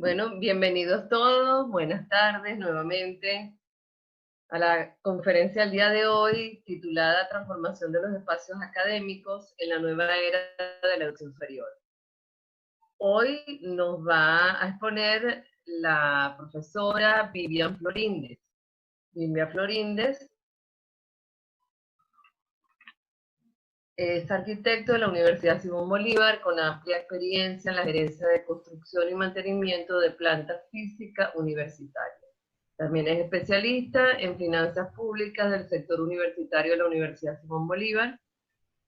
Bueno, bienvenidos todos, buenas tardes nuevamente a la conferencia del día de hoy titulada Transformación de los espacios académicos en la nueva era de la educación superior. Hoy nos va a exponer la profesora Vivian Floríndez. Vivian Floríndez es arquitecto de la Universidad Simón Bolívar con amplia experiencia en la gerencia de construcción y mantenimiento de planta física universitaria. También es especialista en finanzas públicas del sector universitario de la Universidad Simón Bolívar,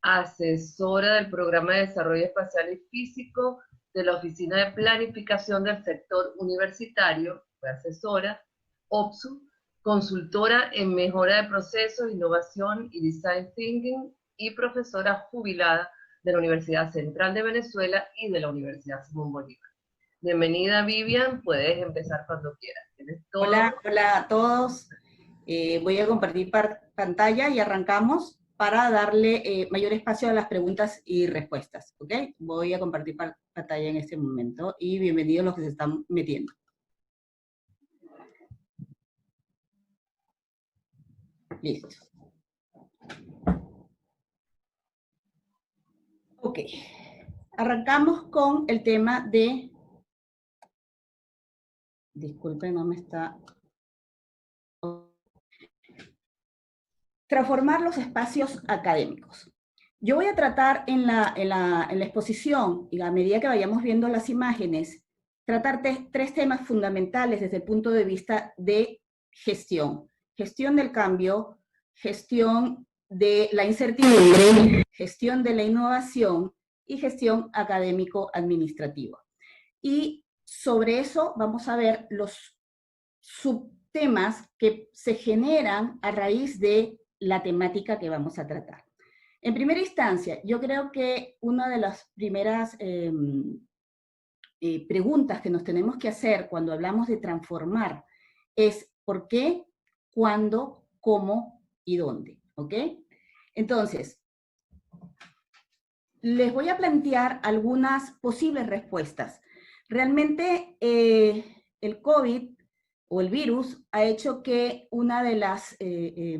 asesora del Programa de Desarrollo Espacial y Físico de la Oficina de Planificación del Sector Universitario, fue asesora, OPSU, consultora en mejora de procesos, innovación y design thinking, y profesora jubilada de la Universidad Central de Venezuela y de la Universidad Simón Bolívar. Bienvenida, Vivian, puedes empezar cuando quieras. Hola a todos. Voy a compartir pantalla y arrancamos para darle mayor espacio a las preguntas y respuestas, ¿ok? Voy a compartir pantalla en este momento y bienvenidos los que se están metiendo. Listo. Ok. Arrancamos con el tema de... Disculpen, no me está... Transformar los espacios académicos. Yo voy a tratar en la exposición, y a medida que vayamos viendo las imágenes, tratar tres temas fundamentales desde el punto de vista de gestión. Gestión del cambio, gestión de la incertidumbre, gestión de la innovación y gestión académico-administrativa. Y sobre eso vamos a ver los subtemas que se generan a raíz de la temática que vamos a tratar. En primera instancia, yo creo que una de las primeras preguntas que nos tenemos que hacer cuando hablamos de transformar es ¿por qué, cuándo, cómo y dónde? ¿Ok? Entonces, les voy a plantear algunas posibles respuestas. Realmente el COVID o el virus ha hecho que una de las que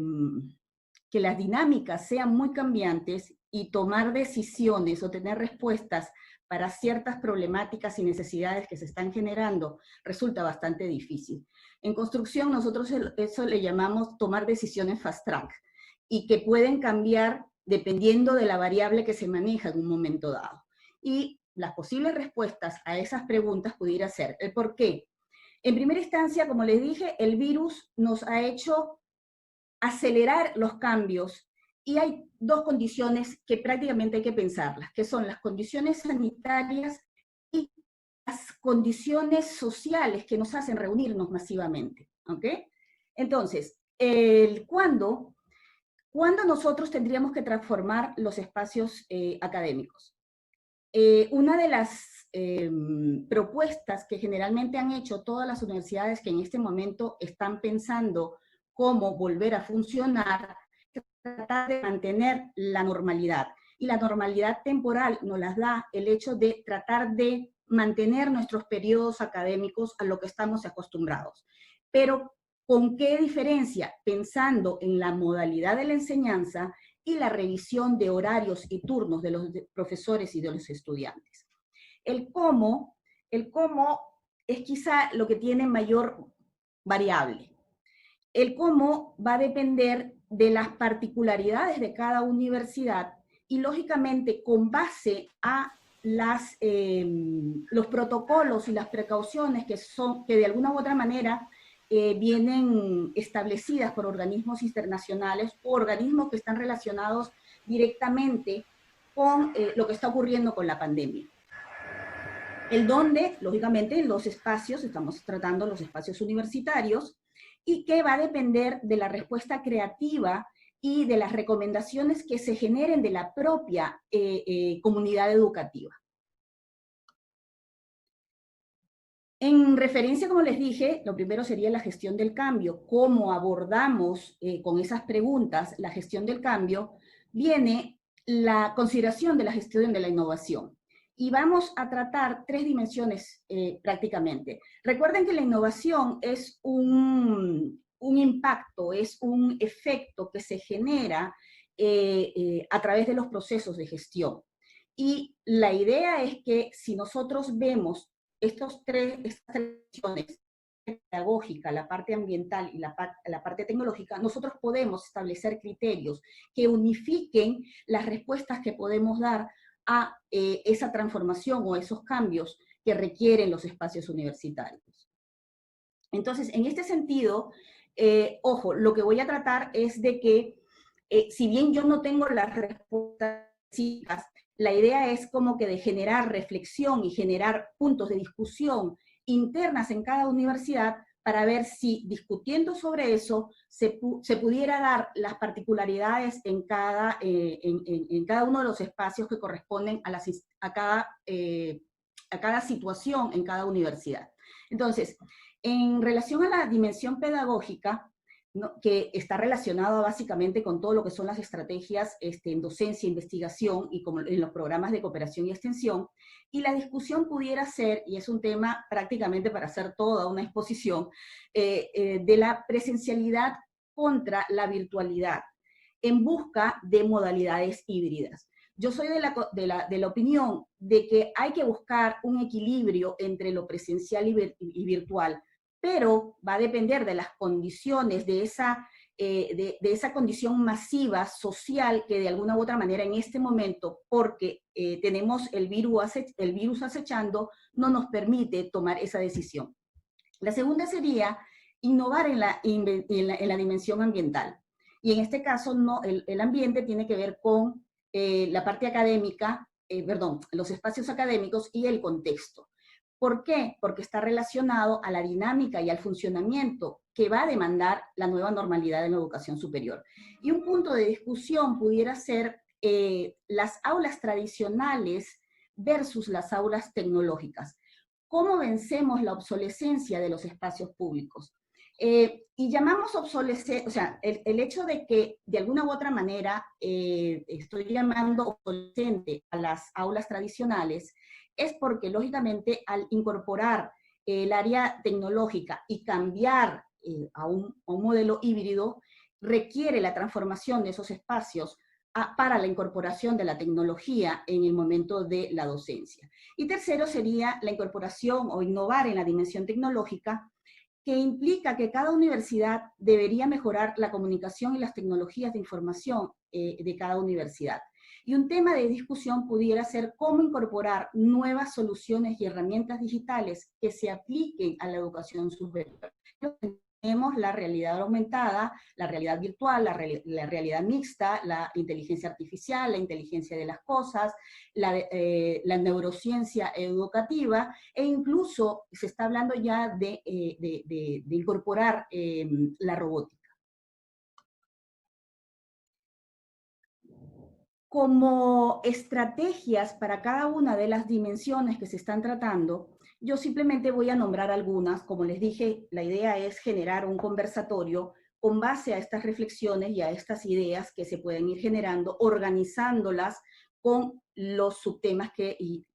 las dinámicas sean muy cambiantes y tomar decisiones o tener respuestas para ciertas problemáticas y necesidades que se están generando resulta bastante difícil. En construcción nosotros eso le llamamos tomar decisiones fast track y que pueden cambiar dependiendo de la variable que se maneja en un momento dado. Y las posibles respuestas a esas preguntas pudiera ser el por qué. En primera instancia, como les dije, el virus nos ha hecho acelerar los cambios y hay dos condiciones que prácticamente hay que pensarlas, que son las condiciones sanitarias y las condiciones sociales que nos hacen reunirnos masivamente, ¿ok? Entonces, ¿cuándo nosotros tendríamos que transformar los espacios académicos? Una de las propuestas que generalmente han hecho todas las universidades que en este momento están pensando cómo volver a funcionar, tratar de mantener la normalidad. Y la normalidad temporal nos las da el hecho de tratar de mantener nuestros periodos académicos a lo que estamos acostumbrados. Pero, ¿con qué diferencia? Pensando en la modalidad de la enseñanza y la revisión de horarios y turnos de los profesores y de los estudiantes. El cómo es quizá lo que tiene mayor variable. El cómo va a depender de las particularidades de cada universidad y, lógicamente, con base a los protocolos y las precauciones que de alguna u otra manera vienen establecidas por organismos internacionales o organismos que están relacionados directamente con lo que está ocurriendo con la pandemia. El dónde, lógicamente, en los espacios, estamos tratando los espacios universitarios, y que va a depender de la respuesta creativa y de las recomendaciones que se generen de la propia comunidad educativa. En referencia, como les dije, lo primero sería la gestión del cambio. Cómo abordamos con esas preguntas la gestión del cambio, viene la consideración de la gestión de la innovación. y vamos a tratar 3 dimensiones prácticamente. Recuerden que la innovación es un impacto, es un efecto que se genera a través de los procesos de gestión. Y la idea es que si nosotros vemos estas tres dimensiones, pedagógica, la parte ambiental y la parte tecnológica, nosotros podemos establecer criterios que unifiquen las respuestas que podemos dar a esa transformación o esos cambios que requieren los espacios universitarios. Entonces, en este sentido, ojo, lo que voy a tratar es de que, si bien yo no tengo las respuestas, la idea es como que de generar reflexión y generar puntos de discusión internas en cada universidad para ver si discutiendo sobre eso se pudiera dar las particularidades en cada uno de los espacios que corresponden a cada situación en cada universidad. Entonces, en relación a la dimensión pedagógica, ¿no?, que está relacionado básicamente con todo lo que son las estrategias en docencia, investigación y como en los programas de cooperación y extensión, y la discusión pudiera ser, y es un tema prácticamente para hacer toda una exposición, de la presencialidad contra la virtualidad, en busca de modalidades híbridas. Yo soy de la opinión de que hay que buscar un equilibrio entre lo presencial y virtual, pero va a depender de las condiciones, de esa condición masiva social que de alguna u otra manera en este momento, porque tenemos el virus acechando, no nos permite tomar esa decisión. La segunda sería innovar en la dimensión ambiental. Y en este caso, el ambiente tiene que ver con la parte académica, los espacios académicos y el contexto. ¿Por qué? Porque está relacionado a la dinámica y al funcionamiento que va a demandar la nueva normalidad en la educación superior. Y un punto de discusión pudiera ser las aulas tradicionales versus las aulas tecnológicas. ¿Cómo vencemos la obsolescencia de los espacios públicos? Y llamamos obsolescencia, o sea, el hecho de que de alguna u otra manera estoy llamando obsolescente a las aulas tradicionales, es porque lógicamente al incorporar el área tecnológica y cambiar a un modelo híbrido, requiere la transformación de esos espacios para la incorporación de la tecnología en el momento de la docencia. Y tercero sería la incorporación o innovar en la dimensión tecnológica, que implica que cada universidad debería mejorar la comunicación y las tecnologías de información de cada universidad. Y un tema de discusión pudiera ser cómo incorporar nuevas soluciones y herramientas digitales que se apliquen a la educación superior. Tenemos la realidad aumentada, la realidad virtual, la realidad mixta, la inteligencia artificial, la inteligencia de las cosas, la neurociencia educativa, e incluso se está hablando ya de incorporar la robótica. Como estrategias para cada una de las dimensiones que se están tratando, yo simplemente voy a nombrar algunas. Como les dije, la idea es generar un conversatorio con base a estas reflexiones y a estas ideas que se pueden ir generando, organizándolas con los subtemas y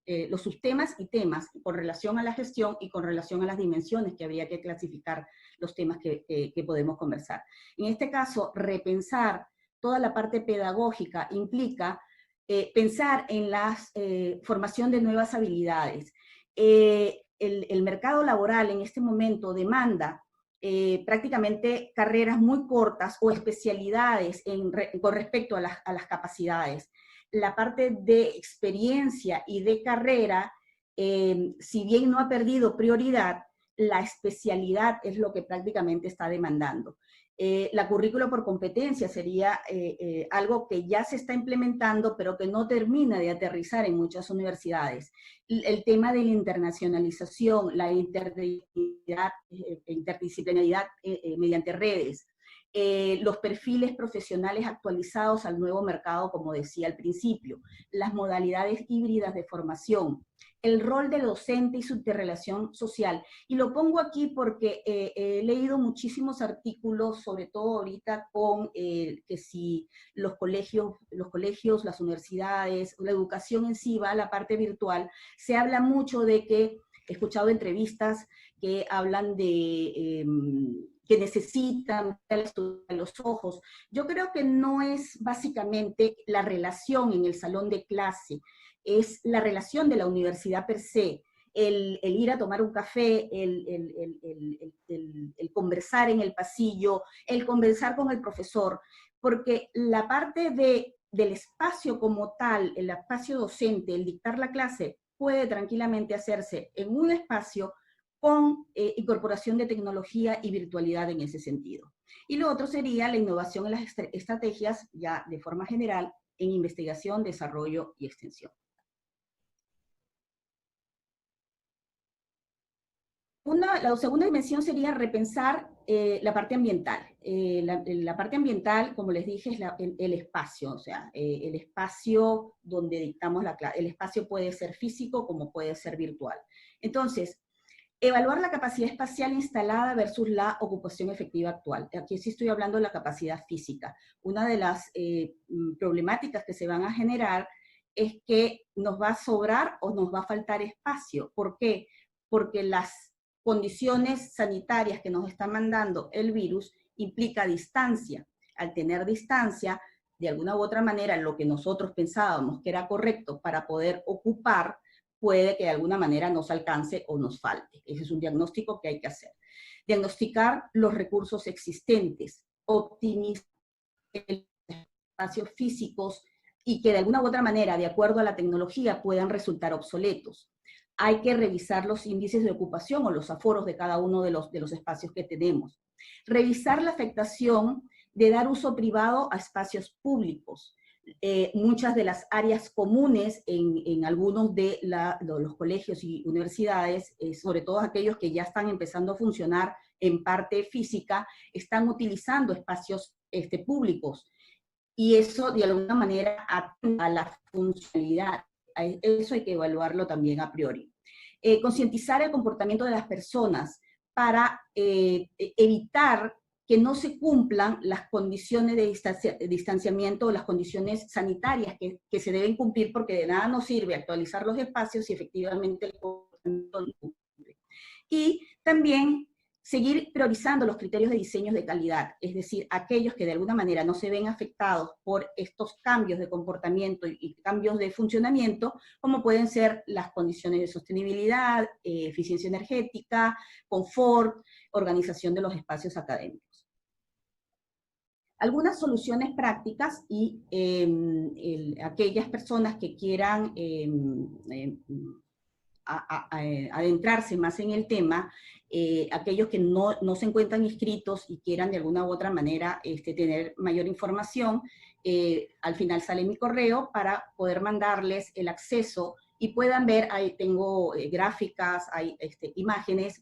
temas con relación a la gestión y con relación a las dimensiones que habría que clasificar los temas que podemos conversar. En este caso, repensar toda la parte pedagógica implica pensar en la formación de nuevas habilidades. El mercado laboral en este momento demanda prácticamente carreras muy cortas o especialidades con respecto a las capacidades. La parte de experiencia y de carrera, si bien no ha perdido prioridad, la especialidad es lo que prácticamente está demandando. La currícula por competencia sería algo que ya se está implementando, pero que no termina de aterrizar en muchas universidades. El tema de la internacionalización, la interdisciplinaridad mediante redes, los perfiles profesionales actualizados al nuevo mercado, como decía al principio, las modalidades híbridas de formación, el rol del docente y su interrelación social. Y lo pongo aquí porque he leído muchísimos artículos, sobre todo ahorita con que si los colegios, las universidades, la educación en sí va a la parte virtual, se habla mucho de que, he escuchado entrevistas que hablan de que necesitan los ojos. Yo creo que no es básicamente la relación en el salón de clase, es la relación de la universidad per se, el ir a tomar un café, el conversar en el pasillo, el conversar con el profesor, porque la parte del espacio como tal, el espacio docente, el dictar la clase, puede tranquilamente hacerse en un espacio con incorporación de tecnología y virtualidad en ese sentido. Y lo otro sería la innovación en las estrategias, ya de forma general, en investigación, desarrollo y extensión. La segunda dimensión sería repensar la parte ambiental. La parte ambiental, como les dije, es el espacio, o sea, el espacio donde dictamos la clase. El espacio puede ser físico como puede ser virtual. Entonces, evaluar la capacidad espacial instalada versus la ocupación efectiva actual. Aquí sí estoy hablando de la capacidad física. Una de las problemáticas que se van a generar es que nos va a sobrar o nos va a faltar espacio. ¿Por qué? Porque las condiciones sanitarias que nos está mandando el virus implica distancia. Al tener distancia, de alguna u otra manera, lo que nosotros pensábamos que era correcto para poder ocupar, puede que de alguna manera nos alcance o nos falte. Ese es un diagnóstico que hay que hacer. Diagnosticar los recursos existentes, optimizar los espacios físicos y que de alguna u otra manera, de acuerdo a la tecnología, puedan resultar obsoletos. Hay que revisar los índices de ocupación o los aforos de cada uno de los espacios que tenemos. Revisar la afectación de dar uso privado a espacios públicos. Muchas de las áreas comunes en algunos de los colegios y universidades, sobre todo aquellos que ya están empezando a funcionar en parte física, están utilizando espacios públicos. Y eso, de alguna manera, atenta a la funcionalidad. Eso hay que evaluarlo también a priori. Concientizar el comportamiento de las personas para evitar que no se cumplan las condiciones de distanciamiento o las condiciones sanitarias que se deben cumplir, porque de nada nos sirve actualizar los espacios si efectivamente el comportamiento no cumple. Y también seguir priorizando los criterios de diseños de calidad, es decir, aquellos que de alguna manera no se ven afectados por estos cambios de comportamiento y cambios de funcionamiento, como pueden ser las condiciones de sostenibilidad, eficiencia energética, confort, organización de los espacios académicos. Algunas soluciones prácticas y aquellas personas que quieran adentrarse más en el tema, aquellos que no se encuentran inscritos y quieran de alguna u otra manera tener mayor información, al final sale mi correo para poder mandarles el acceso y puedan ver, ahí tengo gráficas, hay imágenes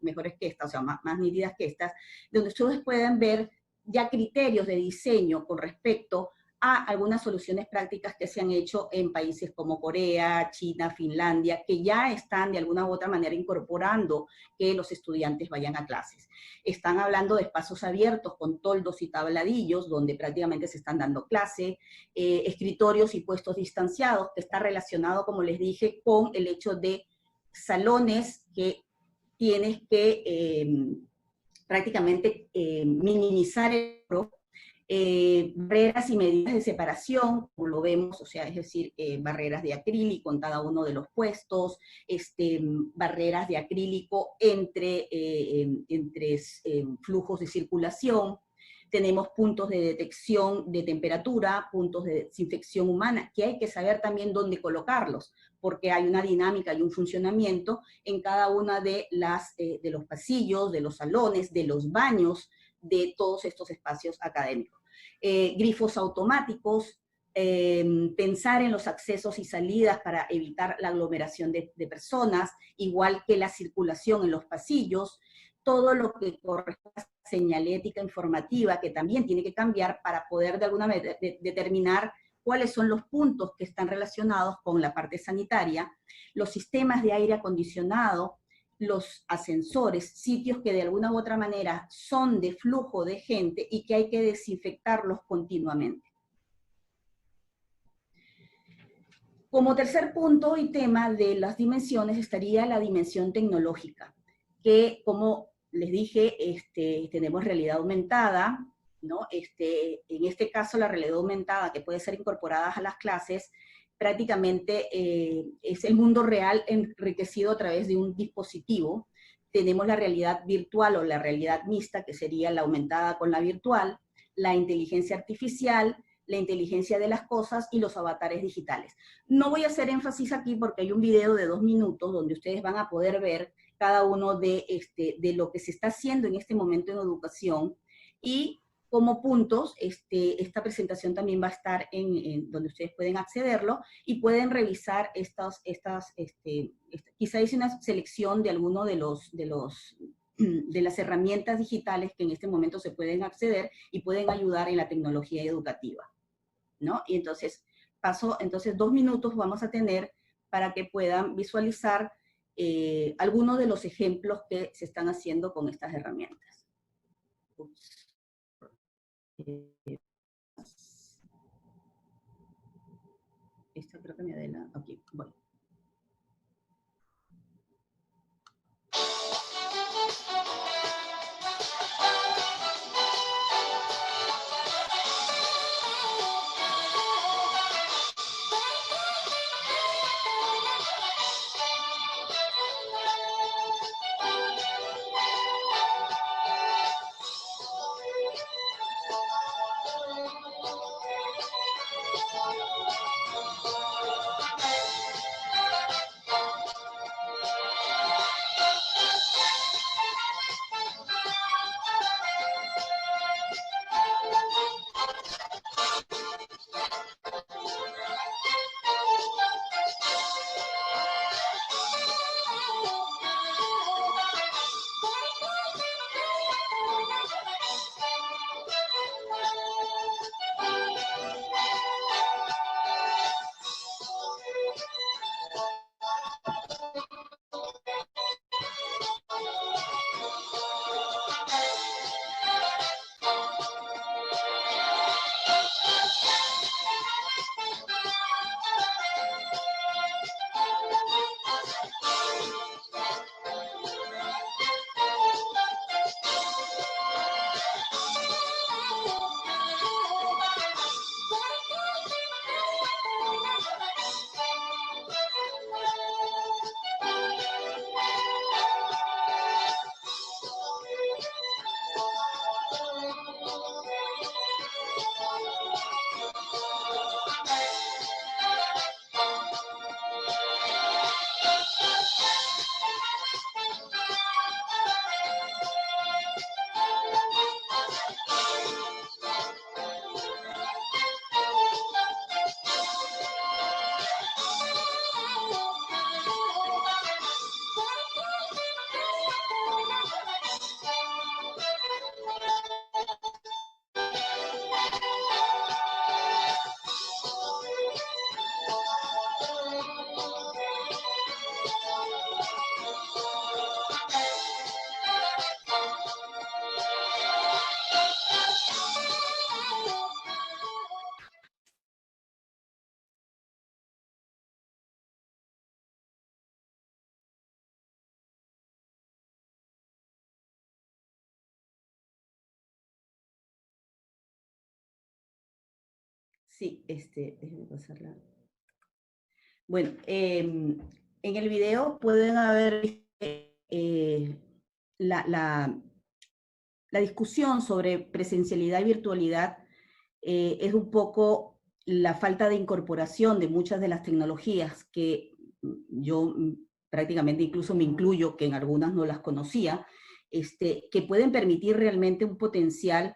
mejores que estas, o sea, más nítidas que estas, donde ustedes puedan ver ya criterios de diseño con respecto a algunas soluciones prácticas que se han hecho en países como Corea, China, Finlandia, que ya están de alguna u otra manera incorporando que los estudiantes vayan a clases. Están hablando de espacios abiertos con toldos y tabladillos, donde prácticamente se están dando clases, escritorios y puestos distanciados, que está relacionado, como les dije, con el hecho de salones que tienes que prácticamente minimizar el barreras y medidas de separación, como lo vemos, o sea, es decir, barreras de acrílico en cada uno de los puestos, barreras de acrílico entre flujos de circulación. Tenemos puntos de detección de temperatura, puntos de desinfección humana, que hay que saber también dónde colocarlos, porque hay una dinámica y un funcionamiento en cada una de los pasillos, de los salones, de los baños, de todos estos espacios académicos. Grifos automáticos, pensar en los accesos y salidas para evitar la aglomeración de personas, igual que la circulación en los pasillos, todo lo que corresponde a señalética informativa, que también tiene que cambiar para poder de alguna manera determinar cuáles son los puntos que están relacionados con la parte sanitaria, los sistemas de aire acondicionado, los ascensores, sitios que de alguna u otra manera son de flujo de gente y que hay que desinfectarlos continuamente. Como tercer punto y tema de las dimensiones estaría la dimensión tecnológica, que como les dije, tenemos realidad aumentada, ¿no? En este caso la realidad aumentada que puede ser incorporada a las clases, prácticamente es el mundo real enriquecido a través de un dispositivo. Tenemos la realidad virtual o la realidad mixta, que sería la aumentada con la virtual, la inteligencia artificial, la inteligencia de las cosas y los avatares digitales. No voy a hacer énfasis aquí porque hay un video de 2 minutos donde ustedes van a poder ver cada uno de lo que se está haciendo en este momento en educación, y como puntos, esta presentación también va a estar en donde ustedes pueden accederlo y pueden revisar quizá hice una selección de alguno de las herramientas digitales que en este momento se pueden acceder y pueden ayudar en la tecnología educativa, ¿no? Y entonces, entonces 2 minutos vamos a tener para que puedan visualizar algunos de los ejemplos que se están haciendo con estas herramientas. Ups. Esta creo que me adelanta. Ok, bueno. Sí, déjenme pasarla. Bueno, en el video pueden haber la discusión sobre presencialidad y virtualidad es un poco la falta de incorporación de muchas de las tecnologías que yo prácticamente incluso me incluyo, que en algunas no las conocía, que pueden permitir realmente un potencial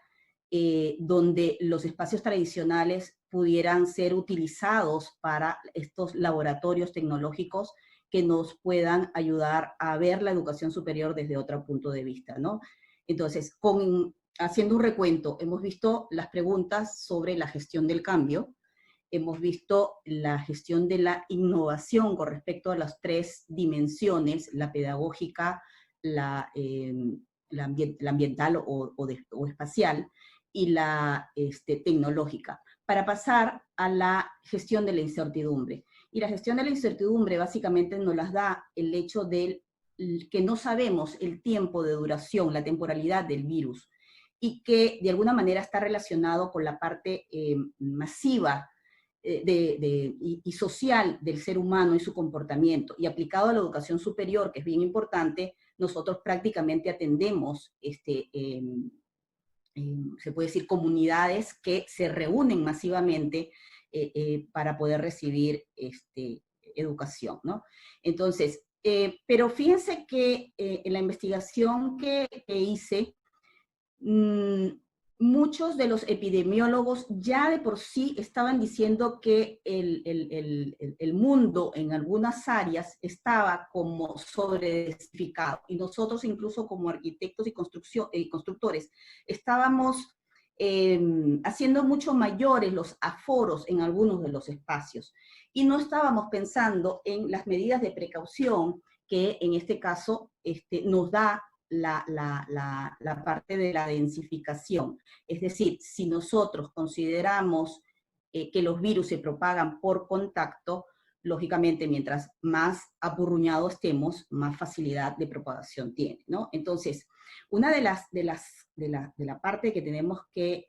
donde los espacios tradicionales pudieran ser utilizados para estos laboratorios tecnológicos que nos puedan ayudar a ver la educación superior desde otro punto de vista, ¿no? Entonces, haciendo un recuento, hemos visto las preguntas sobre la gestión del cambio, hemos visto la gestión de la innovación con respecto a las tres dimensiones, la pedagógica, la ambiental o espacial, y la tecnológica, para pasar a la gestión de la incertidumbre. Y la gestión de la incertidumbre básicamente nos las da el hecho de que no sabemos el tiempo de duración, la temporalidad del virus, y que de alguna manera está relacionado con la parte masiva y social del ser humano y su comportamiento. Y aplicado a la educación superior, que es bien importante, nosotros prácticamente atendemos se puede decir, comunidades que se reúnen masivamente para poder recibir educación, ¿no? Entonces, pero fíjense que en la investigación que hice, muchos de los epidemiólogos ya de por sí estaban diciendo que el mundo en algunas áreas estaba como sobredensificado, y nosotros incluso como arquitectos y constructores estábamos haciendo mucho mayores los aforos en algunos de los espacios, y no estábamos pensando en las medidas de precaución que en este caso nos da la parte de la densificación. Es decir, si nosotros consideramos que los virus se propagan por contacto, lógicamente mientras más apurruñados estemos, más facilidad de propagación tiene, ¿no? Entonces, una de la parte que tenemos que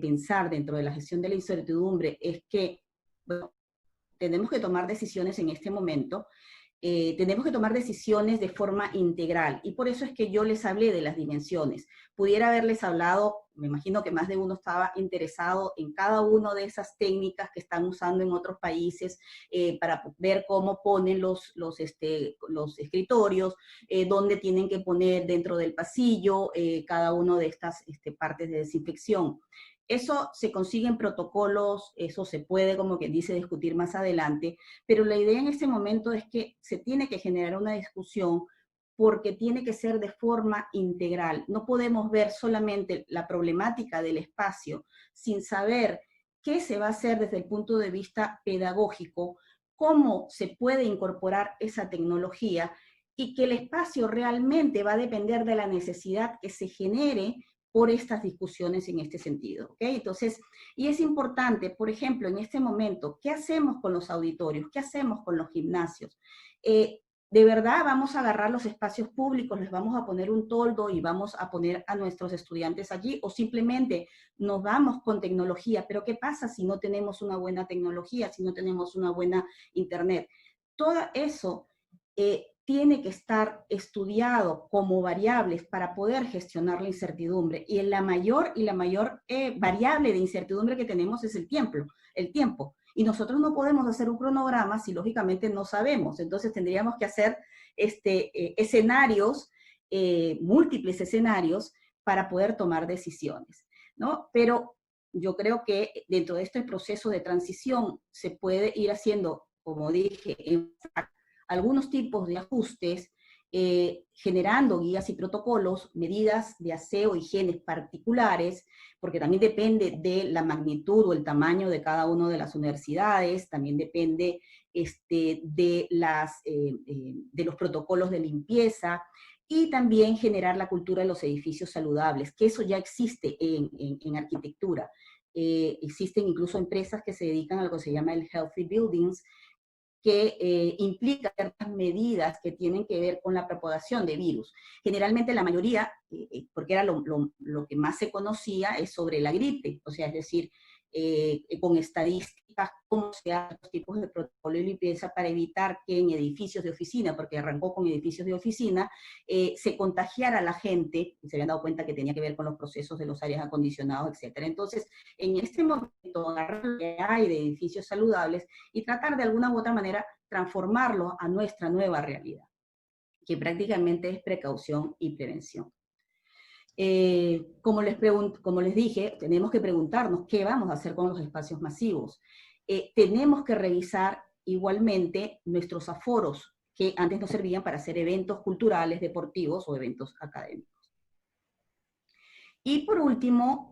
pensar dentro de la gestión de la incertidumbre es que, bueno, tenemos que tomar decisiones en este momento. Tenemos que tomar decisiones de forma integral, y por eso es que yo les hablé de las dimensiones. Pudiera haberles hablado, me imagino que más de uno estaba interesado en cada una de esas técnicas que están usando en otros países para ver cómo ponen los escritorios, dónde tienen que poner dentro del pasillo cada una de estas partes de desinfección. Eso se consigue en protocolos, eso se puede, como quien dice, discutir más adelante, pero la idea en este momento es que se tiene que generar una discusión porque tiene que ser de forma integral. No podemos ver solamente la problemática del espacio sin saber qué se va a hacer desde el punto de vista pedagógico, cómo se puede incorporar esa tecnología, y que el espacio realmente va a depender de la necesidad que se genere por estas discusiones en este sentido, ¿ok? Entonces, y es importante, por ejemplo, en este momento, ¿qué hacemos con los auditorios? ¿Qué hacemos con los gimnasios? ¿De verdad vamos a agarrar los espacios públicos, les vamos a poner un toldo y vamos a poner a nuestros estudiantes allí? ¿O simplemente nos vamos con tecnología? Pero ¿qué pasa si no tenemos una buena tecnología, si no tenemos una buena internet? Todo eso tiene que estar estudiado como variables para poder gestionar la incertidumbre. Y la mayor variable de incertidumbre que tenemos es el tiempo. Y nosotros no podemos hacer un cronograma si lógicamente no sabemos. Entonces tendríamos que hacer escenarios, múltiples escenarios, para poder tomar decisiones, ¿no? Pero yo creo que dentro de este proceso de transición se puede ir haciendo, como dije, algunos tipos de ajustes, generando guías y protocolos, medidas de aseo, higiene particulares, porque también depende de la magnitud o el tamaño de cada una de las universidades, también depende de los protocolos de limpieza, y también generar la cultura de los edificios saludables, que eso ya existe en arquitectura. Existen incluso empresas que se dedican a lo que se llama el Healthy Buildings, que implica ciertas medidas que tienen que ver con la propagación de virus. Generalmente la mayoría, porque era lo que más se conocía, es sobre la gripe, o sea, es decir, con estadísticas, cómo se hacen los tipos de protocolo de limpieza para evitar que en edificios de oficina, porque arrancó con edificios de oficina, se contagiara a la gente, y se habían dado cuenta que tenía que ver con los procesos de los aires acondicionados, etc. Entonces, en este momento, agarrar lo que hay de edificios saludables y tratar de alguna u otra manera transformarlo a nuestra nueva realidad, que prácticamente es precaución y prevención. Como les dije, tenemos que preguntarnos qué vamos a hacer con los espacios masivos. Tenemos que revisar igualmente nuestros aforos, que antes nos servían para hacer eventos culturales, deportivos o eventos académicos. Y por último,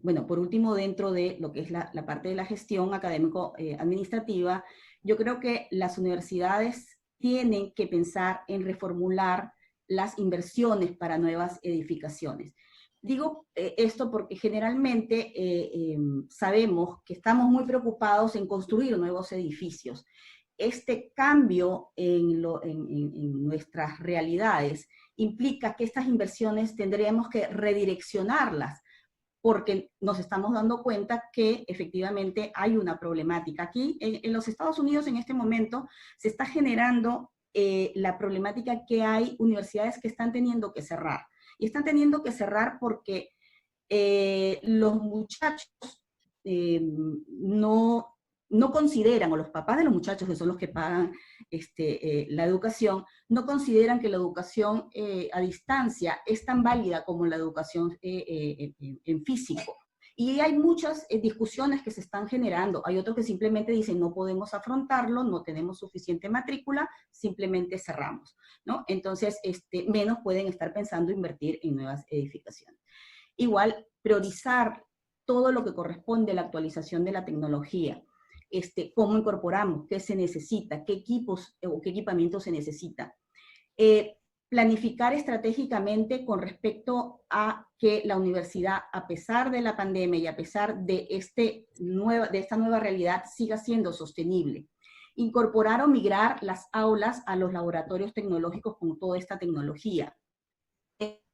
bueno, por último, dentro de lo que es la parte de la gestión académico-administrativa, yo creo que las universidades tienen que pensar en reformular las inversiones para nuevas edificaciones. Digo esto porque generalmente sabemos que estamos muy preocupados en construir nuevos edificios. Este cambio en nuestras realidades implica que estas inversiones tendríamos que redireccionarlas porque nos estamos dando cuenta que efectivamente hay una problemática. Aquí en los Estados Unidos en este momento se está generando la problemática que hay universidades que están teniendo que cerrar. Y están teniendo que cerrar porque los muchachos no consideran, o los papás de los muchachos, que son los que pagan la educación, no consideran que la educación a distancia es tan válida como la educación en físico. Y hay muchas discusiones que se están generando. Hay otros que simplemente dicen no podemos afrontarlo, no tenemos suficiente matrícula, simplemente cerramos, ¿no? Entonces, menos pueden estar pensando invertir en nuevas edificaciones. Igual, priorizar todo lo que corresponde a la actualización de la tecnología. Cómo incorporamos, qué se necesita, qué equipos o qué equipamiento se necesita. Planificar estratégicamente con respecto a que la universidad, a pesar de la pandemia y a pesar de esta nueva realidad, siga siendo sostenible. Incorporar o migrar las aulas a los laboratorios tecnológicos con toda esta tecnología.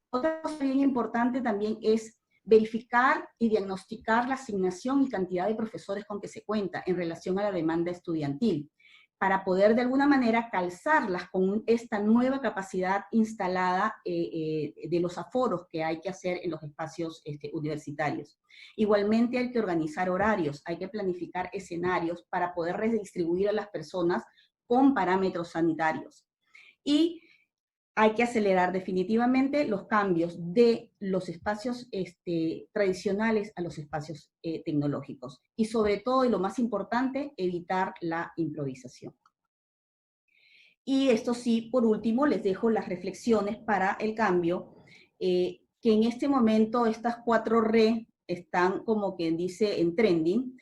Otra cosa bien importante también es verificar y diagnosticar la asignación y cantidad de profesores con que se cuenta en relación a la demanda estudiantil, para poder de alguna manera calzarlas con esta nueva capacidad instalada de los aforos que hay que hacer en los espacios universitarios. Igualmente hay que organizar horarios, hay que planificar escenarios para poder redistribuir a las personas con parámetros sanitarios. Y hay que acelerar definitivamente los cambios de los espacios tradicionales a los espacios tecnológicos. Y sobre todo, y lo más importante, evitar la improvisación. Y esto sí, por último, les dejo las reflexiones para el cambio, que en este momento estas 4 R están como quien dice en trending,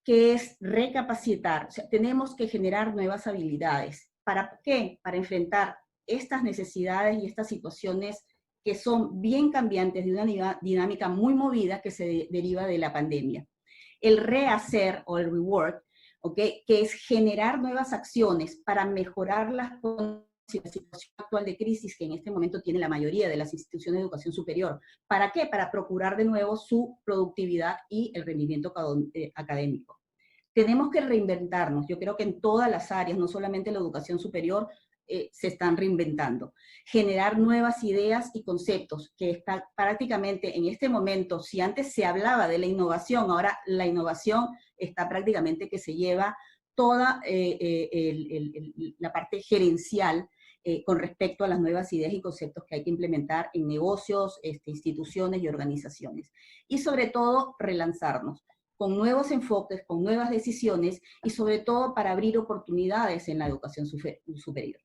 que es recapacitar. O sea, tenemos que generar nuevas habilidades. ¿Para qué? Para enfrentar estas necesidades y estas situaciones que son bien cambiantes de una dinámica muy movida que se deriva de la pandemia. El rehacer o el rework, ¿okay? Que es generar nuevas acciones para mejorar la situación actual de crisis que en este momento tiene la mayoría de las instituciones de educación superior. ¿Para qué? Para procurar de nuevo su productividad y el rendimiento académico. Tenemos que reinventarnos. Yo creo que en todas las áreas, no solamente la educación superior, se están reinventando. Generar nuevas ideas y conceptos, que está prácticamente en este momento, si antes se hablaba de la innovación, ahora la innovación está prácticamente que se lleva toda la parte gerencial con respecto a las nuevas ideas y conceptos que hay que implementar en negocios, instituciones y organizaciones. Y sobre todo, relanzarnos con nuevos enfoques, con nuevas decisiones y sobre todo para abrir oportunidades en la educación superior.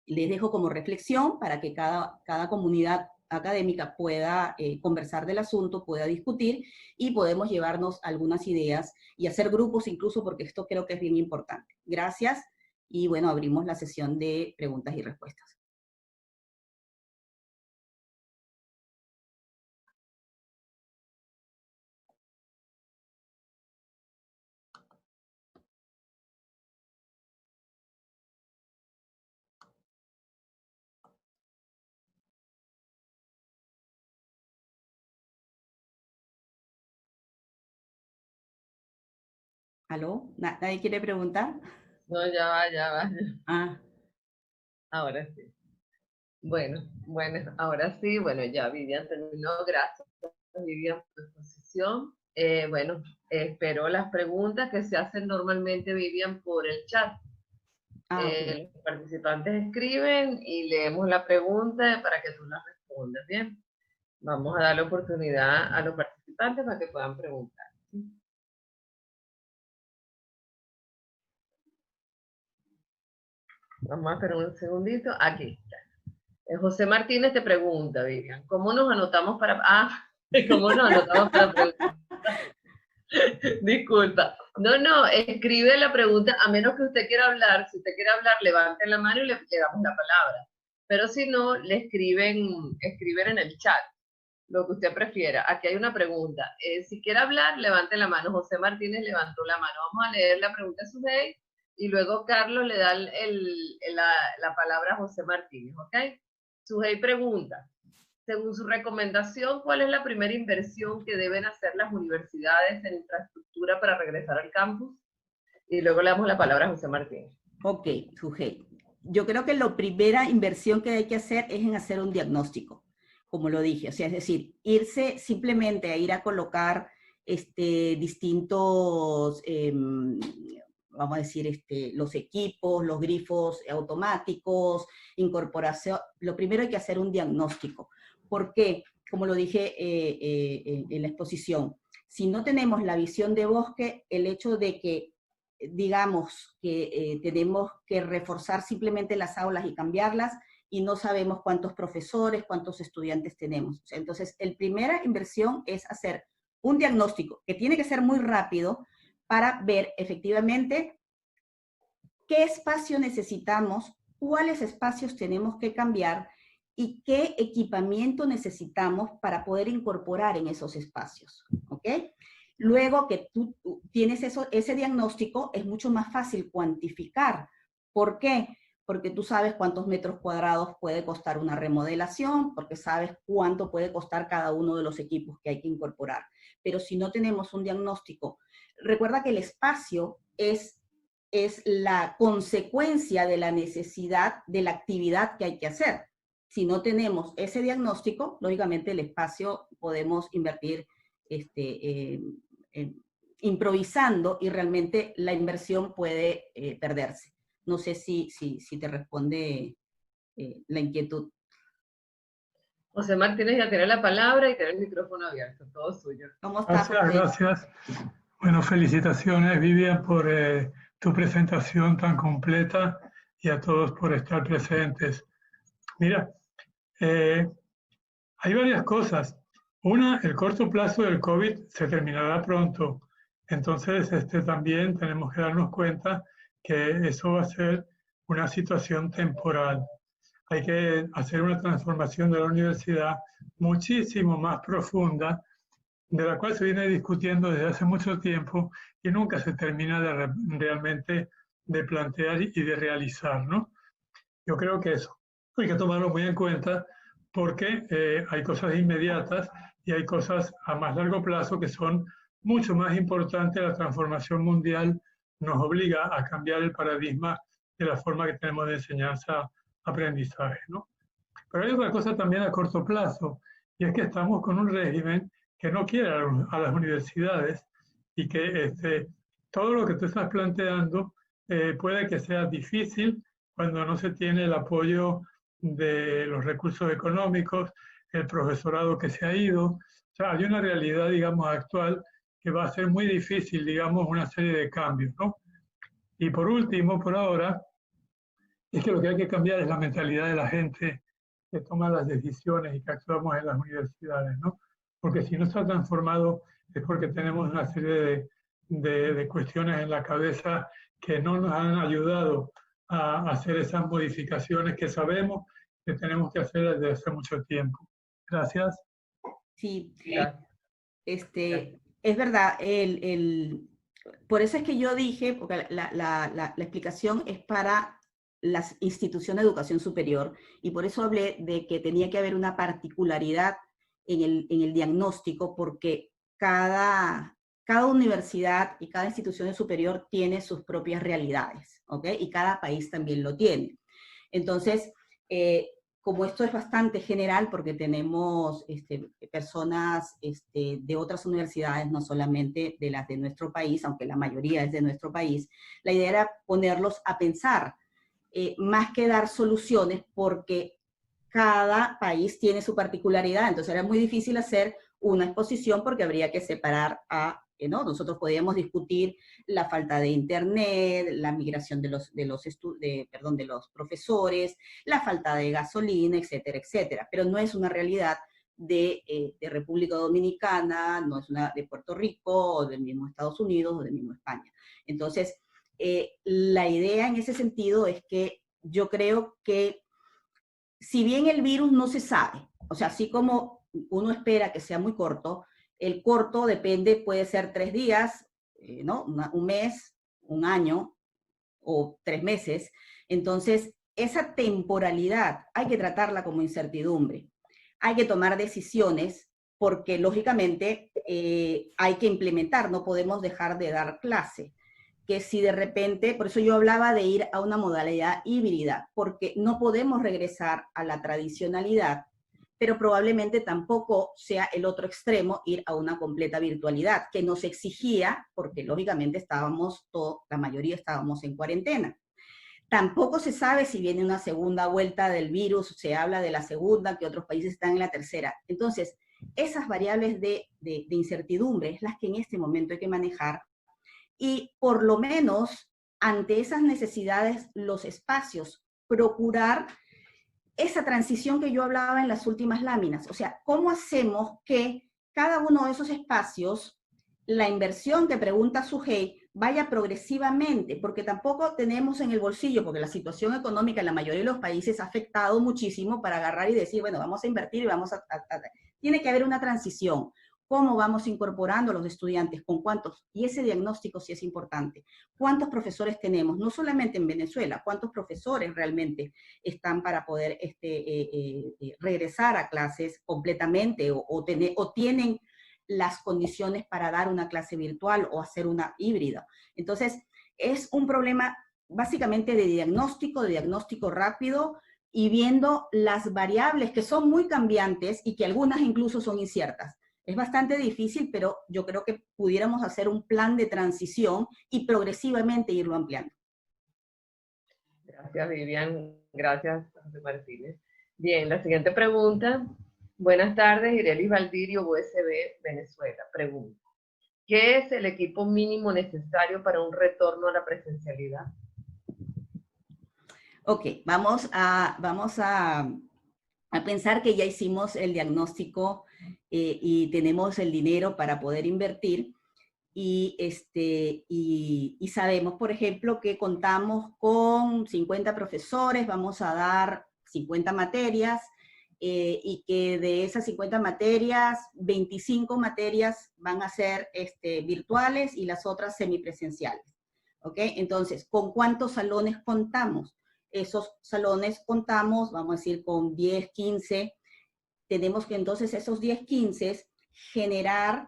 Les dejo como reflexión para que cada comunidad académica pueda conversar del asunto, pueda discutir y podemos llevarnos algunas ideas y hacer grupos incluso, porque esto creo que es bien importante. Gracias y bueno, abrimos la sesión de preguntas y respuestas. ¿Aló? ¿Nadie quiere preguntar? No, ya va, ya va. Ah. Ahora sí. Bueno, ahora sí, bueno, ya Vivian terminó. Gracias, Vivian, por tu exposición. Bueno, espero las preguntas que se hacen normalmente, Vivian, por el chat. Ok. Los participantes escriben y leemos la pregunta para que tú la respondas, ¿bien? Vamos a dar la oportunidad a los participantes para que puedan preguntar. Vamos a esperar un segundito. Aquí está. José Martínez te pregunta, Vivian, ¿cómo nos anotamos para... ¿cómo nos anotamos para preguntar? Disculpa. No, escribe la pregunta, a menos que usted quiera hablar. Si usted quiere hablar, levante la mano y le damos la palabra. Pero si no, le escriben en el chat, lo que usted prefiera. Aquí hay una pregunta. Si quiere hablar, levante la mano. José Martínez levantó la mano. Vamos a leer la pregunta a Sujei y luego Carlos le da la palabra a José Martínez, ¿ok? Sujei pregunta, según su recomendación, ¿cuál es la primera inversión que deben hacer las universidades en infraestructura para regresar al campus? Y luego le damos la palabra a José Martínez. Ok, Sujei. Yo creo que la primera inversión que hay que hacer es en hacer un diagnóstico, como lo dije. O sea, es decir, irse simplemente a ir a colocar distintos, vamos a decir, los equipos, los grifos automáticos, incorporación. Lo primero hay que hacer un diagnóstico. ¿Por qué? Como lo dije en la exposición, si no tenemos la visión de bosque, el hecho de que digamos que tenemos que reforzar simplemente las aulas y cambiarlas y no sabemos cuántos profesores, cuántos estudiantes tenemos. O sea, entonces, la primera inversión es hacer un diagnóstico que tiene que ser muy rápido para ver efectivamente qué espacio necesitamos, cuáles espacios tenemos que cambiar y qué equipamiento necesitamos para poder incorporar en esos espacios, ¿ok? Luego que tú tienes ese diagnóstico, es mucho más fácil cuantificar. ¿Por qué? Porque tú sabes cuántos metros cuadrados puede costar una remodelación, porque sabes cuánto puede costar cada uno de los equipos que hay que incorporar. Pero si no tenemos un diagnóstico, recuerda que el espacio es la consecuencia de la necesidad de la actividad que hay que hacer. Si no tenemos ese diagnóstico, lógicamente el espacio podemos invertir improvisando y realmente la inversión puede perderse. No sé si te responde la inquietud. José Martínez ya tiene la palabra y tiene el micrófono abierto, todo suyo. ¿Cómo está, José? Gracias. Bueno, felicitaciones, Vivian, por tu presentación tan completa y a todos por estar presentes. Mira, hay varias cosas. Una, el corto plazo del COVID se terminará pronto. Entonces, también tenemos que darnos cuenta que eso va a ser una situación temporal. Hay que hacer una transformación de la universidad muchísimo más profunda, de la cual se viene discutiendo desde hace mucho tiempo y nunca se termina realmente de plantear y de realizar, ¿no? Yo creo que eso hay que tomarlo muy en cuenta porque hay cosas inmediatas y hay cosas a más largo plazo que son mucho más importantes. La transformación mundial nos obliga a cambiar el paradigma de la forma que tenemos de enseñanza-aprendizaje, ¿no? Pero hay otra cosa también a corto plazo, y es que estamos con un régimen que no quiere a las universidades y que todo lo que tú estás planteando puede que sea difícil cuando no se tiene el apoyo de los recursos económicos, el profesorado que se ha ido. O sea, hay una realidad, digamos, actual que va a ser muy difícil, digamos, una serie de cambios, ¿no? Y por último, por ahora, es que lo que hay que cambiar es la mentalidad de la gente que toma las decisiones y que actuamos en las universidades, ¿no? Porque si no está transformado es porque tenemos una serie de cuestiones en la cabeza que no nos han ayudado a hacer esas modificaciones que sabemos que tenemos que hacer desde hace mucho tiempo. Gracias. Sí, es verdad, por eso es que yo dije, porque la explicación es para las instituciones de educación superior, y por eso hablé de que tenía que haber una particularidad en el diagnóstico, porque cada universidad y cada institución superior tiene sus propias realidades, ¿ok? Y cada país también lo tiene. Entonces, como esto es bastante general, porque tenemos personas de otras universidades, no solamente de las de nuestro país, aunque la mayoría es de nuestro país, la idea era ponerlos a pensar, más que dar soluciones, porque cada país tiene su particularidad. Entonces era muy difícil hacer una exposición porque habría que separar a ¿no? Nosotros podíamos discutir la falta de internet, la migración de los profesores, la falta de gasolina, etcétera, etcétera. Pero no es una realidad de República Dominicana, no es una de Puerto Rico, o del mismo Estados Unidos, o del mismo España. Entonces, la idea en ese sentido es que yo creo que si bien el virus no se sabe, o sea, así como uno espera que sea muy corto, el corto depende, puede ser 3 días, ¿no? Un mes, un año o 3 meses. Entonces, esa temporalidad hay que tratarla como incertidumbre. Hay que tomar decisiones porque, lógicamente, hay que implementar, no podemos dejar de dar clase. Que si de repente, por eso yo hablaba de ir a una modalidad híbrida, porque no podemos regresar a la tradicionalidad, pero probablemente tampoco sea el otro extremo ir a una completa virtualidad, que nos exigía, porque lógicamente la mayoría estábamos en cuarentena. Tampoco se sabe si viene una segunda vuelta del virus, se habla de la segunda, que otros países están en la tercera. Entonces, esas variables de incertidumbre es las que en este momento hay que manejar, y por lo menos ante esas necesidades, los espacios, procurar esa transición que yo hablaba en las últimas láminas. O sea, ¿cómo hacemos que cada uno de esos espacios, la inversión que pregunta Sujei, vaya progresivamente? Porque tampoco tenemos en el bolsillo, porque la situación económica en la mayoría de los países ha afectado muchísimo para agarrar y decir, bueno, vamos a invertir y vamos a tiene que haber una transición. ¿Cómo vamos incorporando a los estudiantes? ¿Con cuántos? Y ese diagnóstico sí es importante. ¿Cuántos profesores tenemos? No solamente en Venezuela, ¿cuántos profesores realmente están para poder regresar a clases completamente o tienen las condiciones para dar una clase virtual o hacer una híbrida? Entonces, es un problema básicamente de diagnóstico rápido, y viendo las variables que son muy cambiantes y que algunas incluso son inciertas. Es bastante difícil, pero yo creo que pudiéramos hacer un plan de transición y progresivamente irlo ampliando. Gracias, Vivian. Gracias, José Martínez. Bien, la siguiente pregunta. Buenas tardes, Irelis Valdirio, USB, Venezuela. Pregunta: ¿qué es el equipo mínimo necesario para un retorno a la presencialidad? Ok, vamos a pensar que ya hicimos el diagnóstico y tenemos el dinero para poder invertir, y sabemos, por ejemplo, que contamos con 50 profesores, vamos a dar 50 materias, y que de esas 50 materias, 25 materias van a ser virtuales y las otras semipresenciales. ¿Ok? Entonces, ¿con cuántos salones contamos? Esos salones contamos, vamos a decir, con 10, 15. Tenemos que entonces esos 10, 15 generar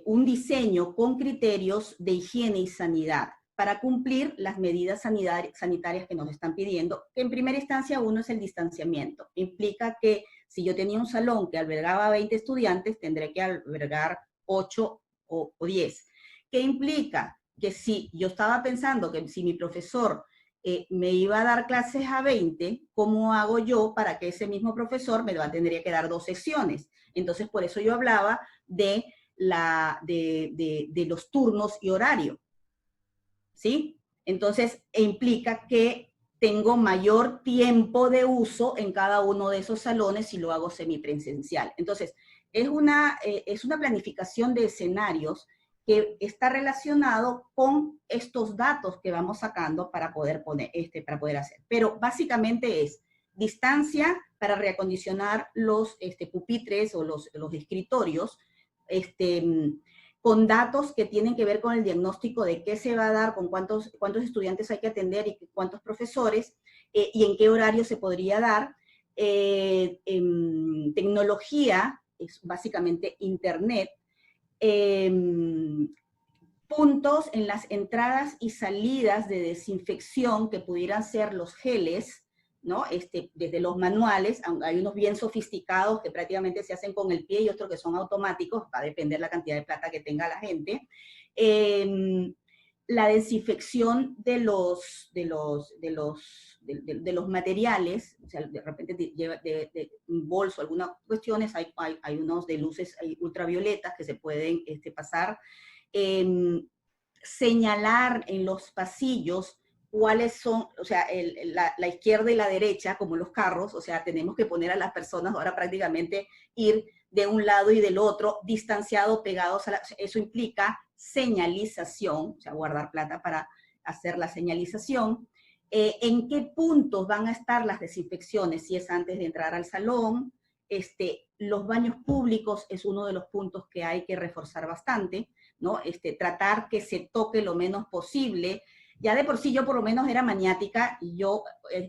un diseño con criterios de higiene y sanidad para cumplir las medidas sanitarias que nos están pidiendo, que en primera instancia uno es el distanciamiento. Implica que si yo tenía un salón que albergaba 20 estudiantes, tendré que albergar 8 o 10. ¿Qué implica? Que si yo estaba pensando que si mi profesor me iba a dar clases a 20, ¿cómo hago yo para que ese mismo profesor tendría que dar 2 sesiones? Entonces, por eso yo hablaba de los turnos y horario, ¿sí? Entonces, implica que tengo mayor tiempo de uso en cada uno de esos salones si lo hago semipresencial. Entonces, es una planificación de escenarios que está relacionado con estos datos que vamos sacando para poder hacer. Pero básicamente es distancia para reacondicionar los pupitres o los escritorios, con datos que tienen que ver con el diagnóstico de qué se va a dar, con cuántos estudiantes hay que atender y cuántos profesores, y en qué horario se podría dar. Tecnología, es básicamente internet, puntos en las entradas y salidas de desinfección que pudieran ser los geles, ¿no? Desde los manuales, hay unos bien sofisticados que prácticamente se hacen con el pie y otros que son automáticos, va a depender la cantidad de plata que tenga la gente. la desinfección de los materiales, o sea, de repente lleva de un bolso, algunas cuestiones, hay unos de luces ultravioletas que se pueden pasar, señalar en los pasillos cuáles son, o sea, la izquierda y la derecha, como los carros, o sea, tenemos que poner a las personas ahora prácticamente ir de un lado y del otro, distanciados, pegados a eso implica señalización, o sea, guardar plata para hacer la señalización. ¿En qué puntos van a estar las desinfecciones? Si es antes de entrar al salón, los baños públicos es uno de los puntos que hay que reforzar bastante, ¿no? Tratar que se toque lo menos posible. Ya de por sí yo por lo menos era maniática y yo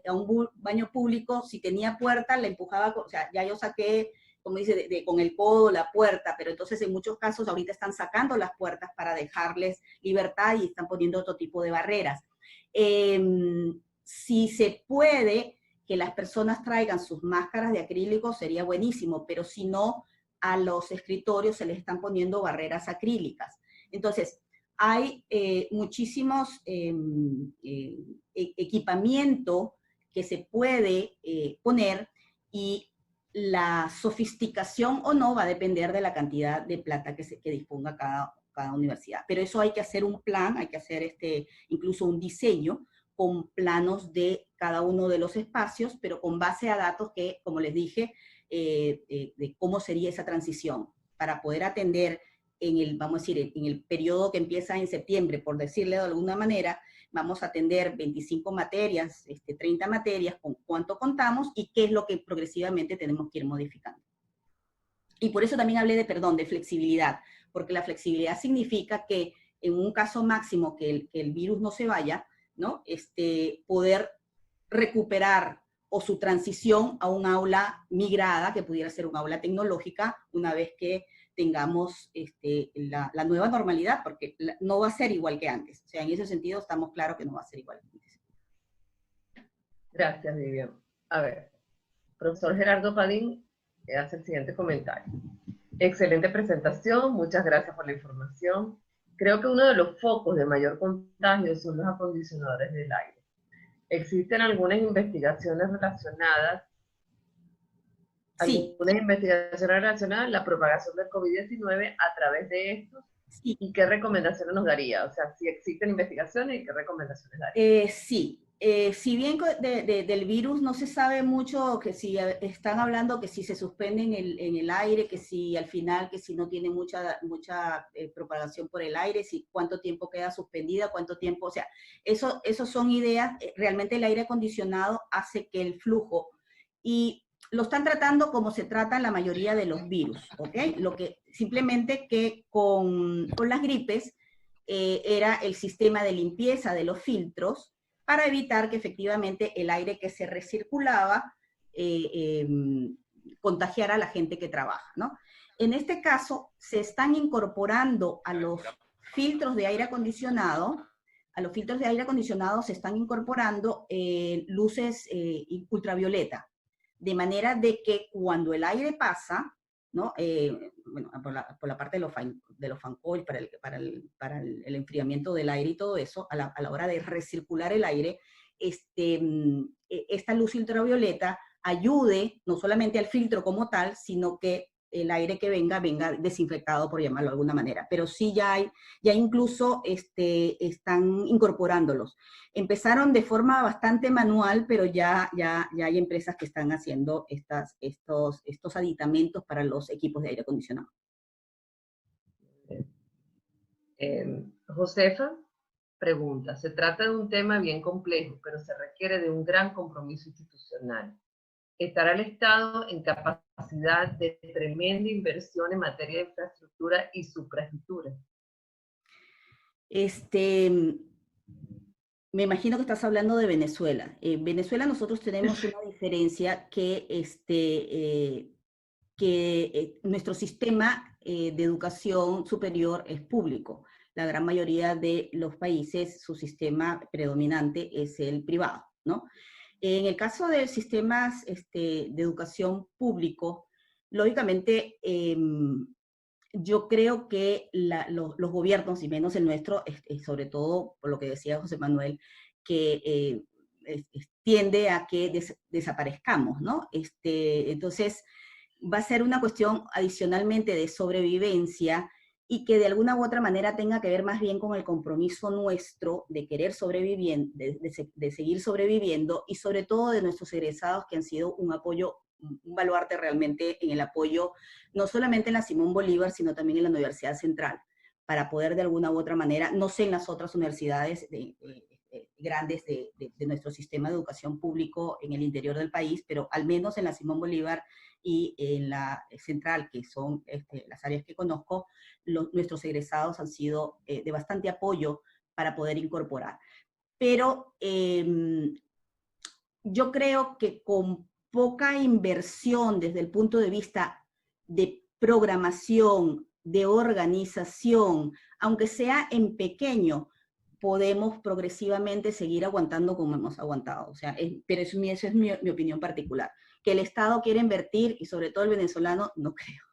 a un baño público, si tenía puerta, la empujaba, o sea, ya yo saqué, como dice, con el codo la puerta, pero entonces en muchos casos ahorita están sacando las puertas para dejarles libertad y están poniendo otro tipo de barreras. Si se puede que las personas traigan sus máscaras de acrílico sería buenísimo, pero si no, a los escritorios se les están poniendo barreras acrílicas. Entonces, hay muchísimos equipamiento que se puede poner y la sofisticación o no va a depender de la cantidad de plata que disponga cada universidad. Pero eso hay que hacer un plan, hay que hacer incluso un diseño con planos de cada uno de los espacios, pero con base a datos que, como les dije, de cómo sería esa transición para poder atender vamos a decir, en el periodo que empieza en septiembre, por decirle de alguna manera, vamos a atender 25 materias, 30 materias, con cuánto contamos y qué es lo que progresivamente tenemos que ir modificando. Y por eso también hablé de flexibilidad, porque la flexibilidad significa que en un caso máximo que el virus no se vaya, ¿no? Poder recuperar o su transición a un aula migrada, que pudiera ser un aula tecnológica, una vez que tengamos la nueva normalidad, porque no va a ser igual que antes. O sea, en ese sentido estamos claros que no va a ser igual que antes. Gracias, Vivian. A ver, profesor Gerardo Padín hace el siguiente comentario. Excelente presentación, muchas gracias por la información. Creo que uno de los focos de mayor contagio son los acondicionadores del aire. ¿Existen algunas investigaciones relacionadas? Sí. ¿Algunas investigaciones relacionadas a la propagación del COVID-19 a través de estos? Sí. ¿Y qué recomendaciones nos daría? O sea, si existen investigaciones y qué recomendaciones daría. Sí. Si bien del virus no se sabe mucho, que si están hablando que si se suspende en el aire, que si al final, que si no tiene mucha propagación por el aire, si cuánto tiempo queda suspendida, cuánto tiempo, o sea, eso son ideas. Realmente el aire acondicionado hace que el flujo, y lo están tratando como se tratan la mayoría de los virus, ¿ok? Lo que simplemente que con las gripes era el sistema de limpieza de los filtros, para evitar que efectivamente el aire que se recirculaba contagiara a la gente que trabaja, ¿no? En este caso, se están incorporando a los filtros de aire acondicionado, se están incorporando luces ultravioleta, de manera de que cuando el aire pasa, ¿no? Bueno, por la parte de los fan coils para el enfriamiento del aire y todo eso, a la hora de recircular el aire, esta luz ultravioleta ayude no solamente al filtro como tal, sino que el aire que venga desinfectado, por llamarlo de alguna manera. Pero sí ya incluso están incorporándolos. Empezaron de forma bastante manual, pero ya hay empresas que están haciendo estos aditamentos para los equipos de aire acondicionado. Josefa pregunta, se trata de un tema bien complejo, pero se requiere de un gran compromiso institucional. ¿Estará el Estado en capacidad de tremenda inversión en materia de infraestructura y supraestructura? Me imagino que estás hablando de Venezuela. En Venezuela nosotros tenemos una diferencia que nuestro sistema de educación superior es público. La gran mayoría de los países, su sistema predominante es el privado, ¿no? En el caso de sistemas de educación público, lógicamente yo creo que los gobiernos, y menos el nuestro, sobre todo por lo que decía José Manuel, que tiende a que desaparezcamos, ¿no? Entonces, va a ser una cuestión adicionalmente de sobrevivencia y que de alguna u otra manera tenga que ver más bien con el compromiso nuestro de querer sobrevivir, de seguir sobreviviendo, y sobre todo de nuestros egresados, que han sido un apoyo, un baluarte realmente en el apoyo, no solamente en la Simón Bolívar, sino también en la Universidad Central, para poder de alguna u otra manera, no sé en las otras universidades grandes de nuestro sistema de educación público en el interior del país, pero al menos en la Simón Bolívar y en la Central, que son las áreas que conozco, nuestros egresados han sido de bastante apoyo para poder incorporar. Pero yo creo que con poca inversión desde el punto de vista de programación, de organización, aunque sea en pequeño, podemos progresivamente seguir aguantando como hemos aguantado. O sea, pero esa es mi opinión particular. Que el Estado quiere invertir, y sobre todo el venezolano, no creo.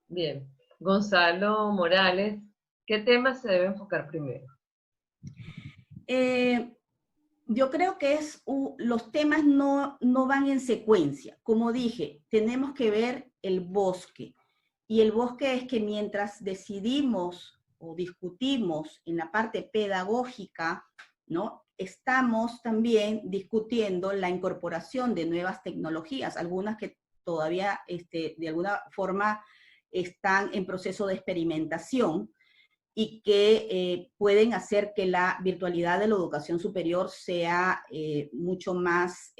Bien. Gonzalo Morales, ¿qué tema se debe enfocar primero? Yo creo que los temas no van en secuencia. Como dije, tenemos que ver el bosque. Y el bosque es que mientras decidimos o discutimos en la parte pedagógica, ¿no? Estamos también discutiendo la incorporación de nuevas tecnologías, algunas que todavía de alguna forma están en proceso de experimentación, y que pueden hacer que la virtualidad de la educación superior sea mucho más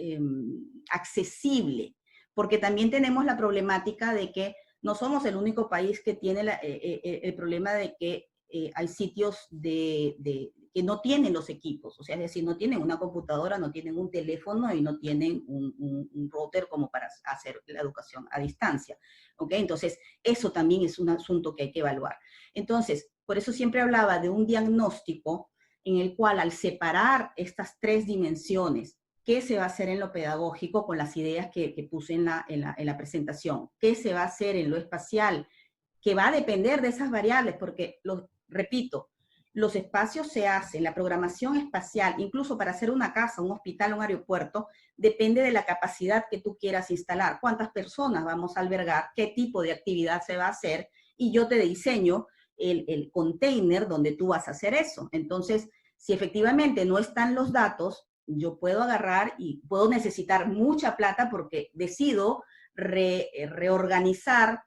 accesible, porque también tenemos la problemática de que no somos el único país que tiene el problema de que hay sitios que no tienen los equipos, o sea, es decir, no tienen una computadora, no tienen un teléfono y no tienen un router como para hacer la educación a distancia. ¿Okay? Entonces, eso también es un asunto que hay que evaluar. Entonces, por eso siempre hablaba de un diagnóstico en el cual, al separar estas tres dimensiones, ¿qué se va a hacer en lo pedagógico con las ideas que puse en la presentación? ¿Qué se va a hacer en lo espacial? Que va a depender de esas variables, porque, repito, los espacios se hacen, la programación espacial, incluso para hacer una casa, un hospital, un aeropuerto, depende de la capacidad que tú quieras instalar, cuántas personas vamos a albergar, qué tipo de actividad se va a hacer, y yo te diseño el container donde tú vas a hacer eso. Entonces, si efectivamente no están los datos, yo puedo agarrar y puedo necesitar mucha plata porque decido reorganizar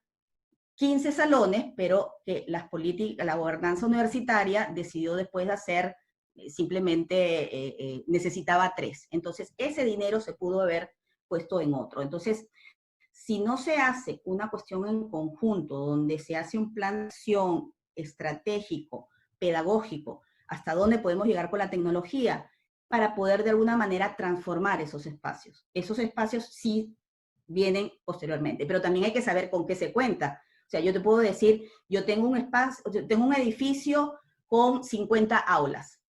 15 salones, pero que la gobernanza universitaria decidió después de hacer simplemente necesitaba 3. Entonces, ese dinero se pudo haber puesto en otro. Entonces, si no se hace una cuestión en conjunto, donde se hace un plan de acción estratégico, pedagógico, hasta dónde podemos llegar con la tecnología, para poder de alguna manera transformar esos espacios. Esos espacios sí vienen posteriormente, pero también hay que saber con qué se cuenta. O sea, yo te puedo decir, yo tengo un espacio, yo tengo un edificio con 50 aulas.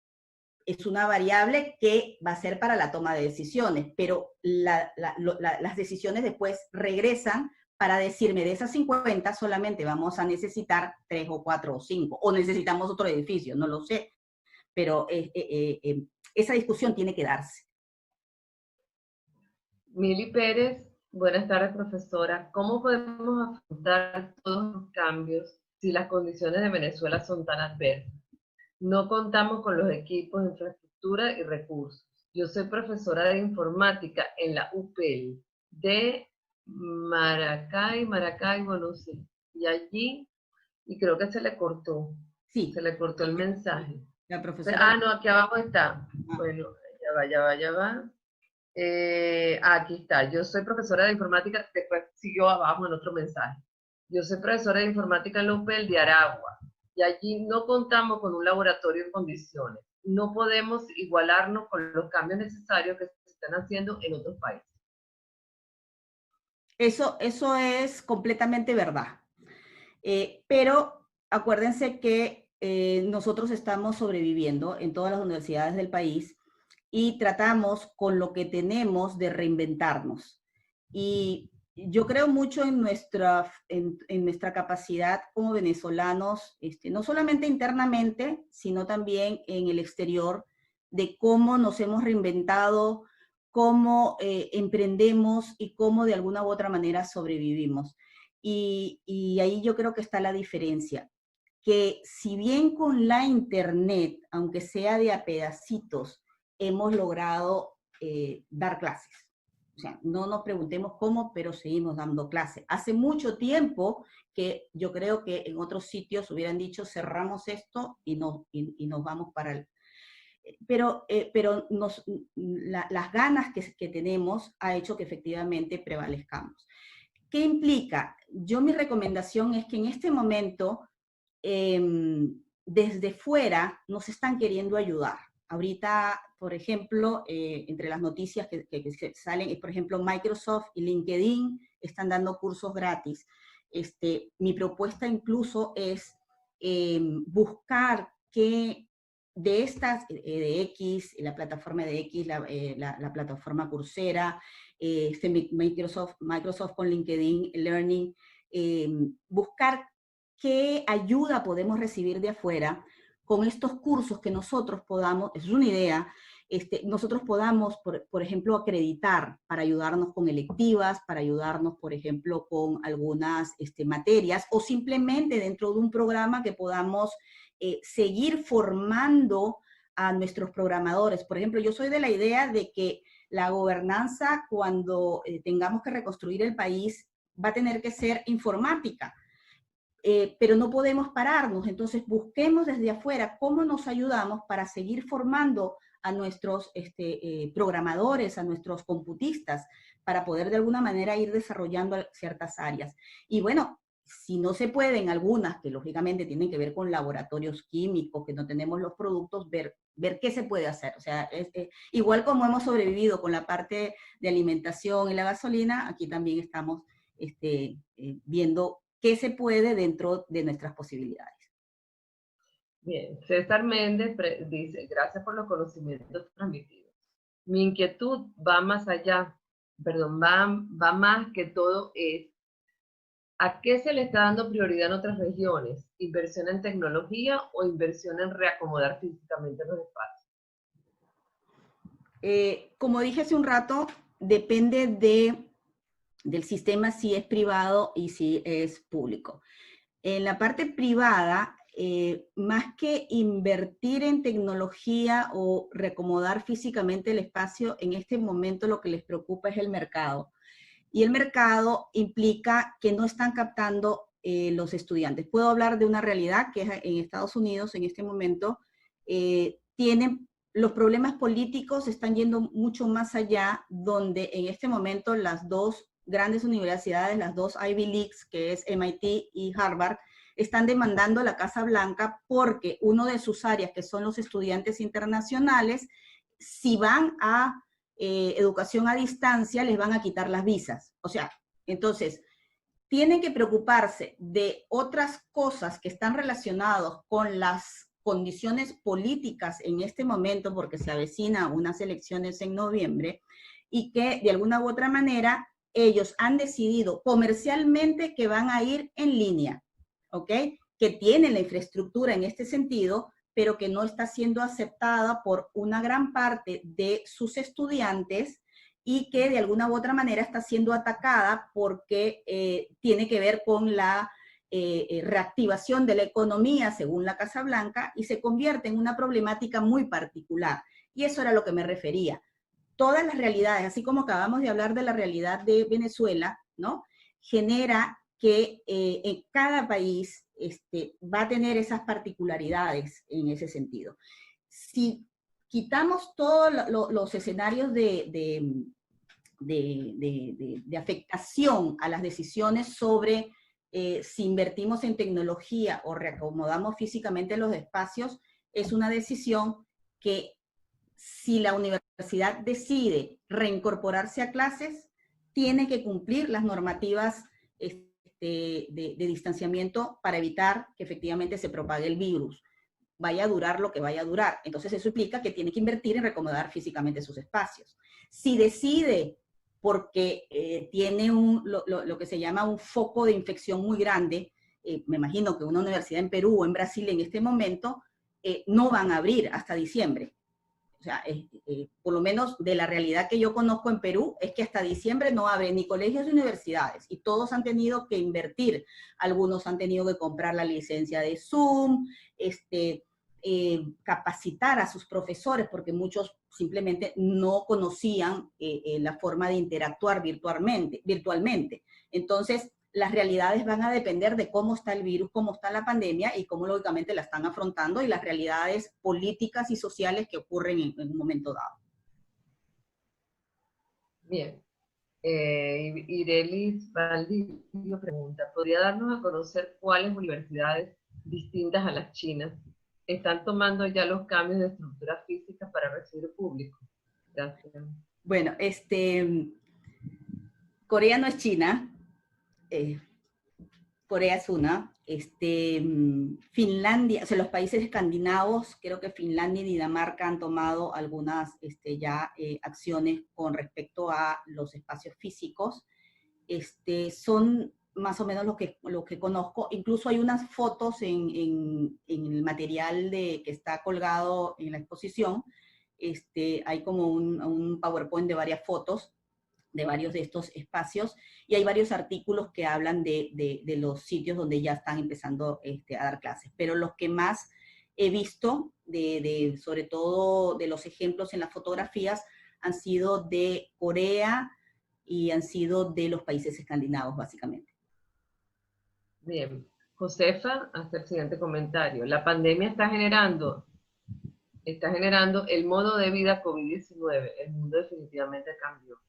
Es una variable que va a ser para la toma de decisiones, pero las decisiones después regresan para decirme, de esas 50 solamente vamos a necesitar 3 o 4 o 5, o necesitamos otro edificio, no lo sé, pero esa discusión tiene que darse. Mili Pérez, buenas tardes, profesora. ¿Cómo podemos afrontar todos los cambios si las condiciones de Venezuela son tan adversas? No contamos con los equipos, infraestructura y recursos. Yo soy profesora de informática en la UPL de Maracaibo, no sé. Y allí, y creo que se le cortó Sí, el mensaje. la profesora. No, aquí abajo está. Bueno, ya va. Aquí está. Yo soy profesora de informática, después siguió abajo en otro mensaje. Yo soy profesora de informática en la UPL de Aragua y allí no contamos con un laboratorio en condiciones. No podemos igualarnos con los cambios necesarios que se están haciendo en otros países. Eso es completamente verdad. Pero acuérdense que nosotros estamos sobreviviendo en todas las universidades del país y tratamos con lo que tenemos de reinventarnos. Y yo creo mucho en nuestra capacidad como venezolanos, no solamente internamente, sino también en el exterior, de cómo nos hemos reinventado, cómo emprendemos y cómo de alguna u otra manera sobrevivimos. Y ahí yo creo que está la diferencia, que si bien con la internet, aunque sea de a pedacitos, hemos logrado dar clases. O sea, no nos preguntemos cómo, pero seguimos dando clases. Hace mucho tiempo que yo creo que en otros sitios hubieran dicho cerramos esto y nos vamos para el... Pero las ganas que tenemos ha hecho que efectivamente prevalezcamos. ¿Qué implica? Mi recomendación es que en este momento, desde fuera, nos están queriendo ayudar. Ahorita, por ejemplo, entre las noticias que salen, por ejemplo, Microsoft y LinkedIn están dando cursos gratis. Mi propuesta incluso es buscar que de estas, de X, la plataforma de X, la plataforma Coursera, Microsoft con LinkedIn Learning, buscar qué ayuda podemos recibir de afuera con estos cursos que nosotros podamos, es una idea, nosotros podamos, por ejemplo, acreditar para ayudarnos con electivas, para ayudarnos, por ejemplo, con algunas materias, o simplemente dentro de un programa que podamos seguir formando a nuestros programadores. Por ejemplo, yo soy de la idea de que la gobernanza, cuando tengamos que reconstruir el país, va a tener que ser informática. Pero no podemos pararnos, entonces busquemos desde afuera cómo nos ayudamos para seguir formando a nuestros programadores, a nuestros computistas, para poder de alguna manera ir desarrollando ciertas áreas. Y bueno, si no se pueden algunas, que lógicamente tienen que ver con laboratorios químicos, que no tenemos los productos, ver qué se puede hacer. O sea, igual como hemos sobrevivido con la parte de alimentación y la gasolina, aquí también estamos viendo qué se puede dentro de nuestras posibilidades. Bien, César Méndez dice, gracias por los conocimientos transmitidos. Mi inquietud va más allá, perdón, va más que todo es, ¿a qué se le está dando prioridad en otras regiones? ¿Inversión en tecnología o inversión en reacomodar físicamente los espacios? Como dije hace un rato, depende del sistema si es privado y si es público. En la parte privada, más que invertir en tecnología o reacomodar físicamente el espacio, en este momento lo que les preocupa es el mercado. Y el mercado implica que no están captando los estudiantes. Puedo hablar de una realidad que es en Estados Unidos en este momento, tienen los problemas políticos están yendo mucho más allá, donde en este momento las dos grandes universidades, las dos Ivy Leagues, que es MIT y Harvard, están demandando a la Casa Blanca porque uno de sus áreas, que son los estudiantes internacionales, si van a educación a distancia, les van a quitar las visas. O sea, entonces, tienen que preocuparse de otras cosas que están relacionadas con las condiciones políticas en este momento, porque se avecina unas elecciones en noviembre, y que de alguna u otra manera ellos han decidido comercialmente que van a ir en línea, ¿ok? Que tienen la infraestructura en este sentido, pero que no está siendo aceptada por una gran parte de sus estudiantes y que de alguna u otra manera está siendo atacada porque tiene que ver con la reactivación de la economía según la Casa Blanca y se convierte en una problemática muy particular. Y eso era a lo que me refería. Todas las realidades, así como acabamos de hablar de la realidad de Venezuela, ¿no? Genera que en cada país va a tener esas particularidades en ese sentido. Si quitamos todos los escenarios de afectación a las decisiones sobre si invertimos en tecnología o reacomodamos físicamente los espacios, es una decisión que si la universidad decide reincorporarse a clases, tiene que cumplir las normativas de distanciamiento para evitar que efectivamente se propague el virus. Vaya a durar lo que vaya a durar. Entonces eso implica que tiene que invertir en reacomodar físicamente sus espacios. Si decide porque tiene lo que se llama un foco de infección muy grande. Me imagino que una universidad en Perú o en Brasil en este momento no van a abrir hasta diciembre. O sea, por lo menos de la realidad que yo conozco en Perú, es que hasta diciembre no abre ni colegios ni universidades, y todos han tenido que invertir. Algunos han tenido que comprar la licencia de Zoom, capacitar a sus profesores, porque muchos simplemente no conocían la forma de interactuar virtualmente. Entonces, las realidades van a depender de cómo está el virus, cómo está la pandemia y cómo lógicamente la están afrontando, y las realidades políticas y sociales que ocurren en un momento dado. Bien. Irelis Valdivio pregunta, ¿podría darnos a conocer cuáles universidades distintas a las chinas están tomando ya los cambios de estructura física para recibir público? Gracias. Bueno, Corea no es China, Corea es una. Finlandia, o sea, los países escandinavos, creo que Finlandia y Dinamarca han tomado algunas acciones con respecto a los espacios físicos. Son más o menos lo que conozco. Incluso hay unas fotos en el material que está colgado en la exposición. Hay como un PowerPoint de varias fotos de varios de estos espacios, y hay varios artículos que hablan de los sitios donde ya están empezando a dar clases. Pero los que más he visto, sobre todo de los ejemplos en las fotografías, han sido de Corea y han sido de los países escandinavos, básicamente. Bien. Josefa hace el siguiente comentario. La pandemia está generando el modo de vida COVID-19. El mundo definitivamente cambió.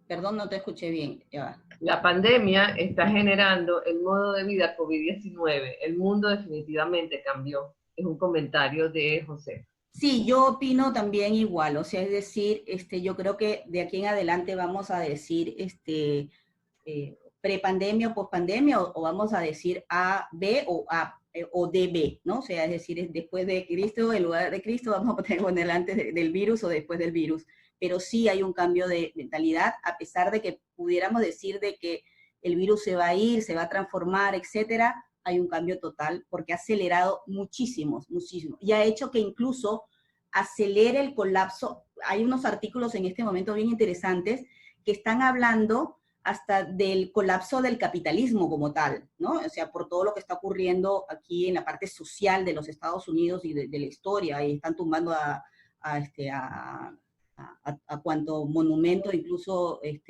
Perdón, no te escuché bien. Ya va. La pandemia está generando el modo de vida COVID-19. El mundo definitivamente cambió. Es un comentario de José. Sí, yo opino también igual. O sea, es decir, yo creo que de aquí en adelante vamos a decir prepandemia o pospandemia, o vamos a decir A, B o DB, ¿no? O sea, es decir, después de Cristo, en lugar de Cristo, vamos a poner antes del virus o después del virus. Pero sí hay un cambio de mentalidad, a pesar de que pudiéramos decir de que el virus se va a ir, se va a transformar, etcétera. Hay un cambio total porque ha acelerado muchísimo, y ha hecho que incluso acelere el colapso. Hay unos artículos en este momento bien interesantes que están hablando hasta del colapso del capitalismo como tal, ¿no? O sea, por todo lo que está ocurriendo aquí en la parte social de los Estados Unidos y de la historia, y están tumbando a cuanto monumento, incluso el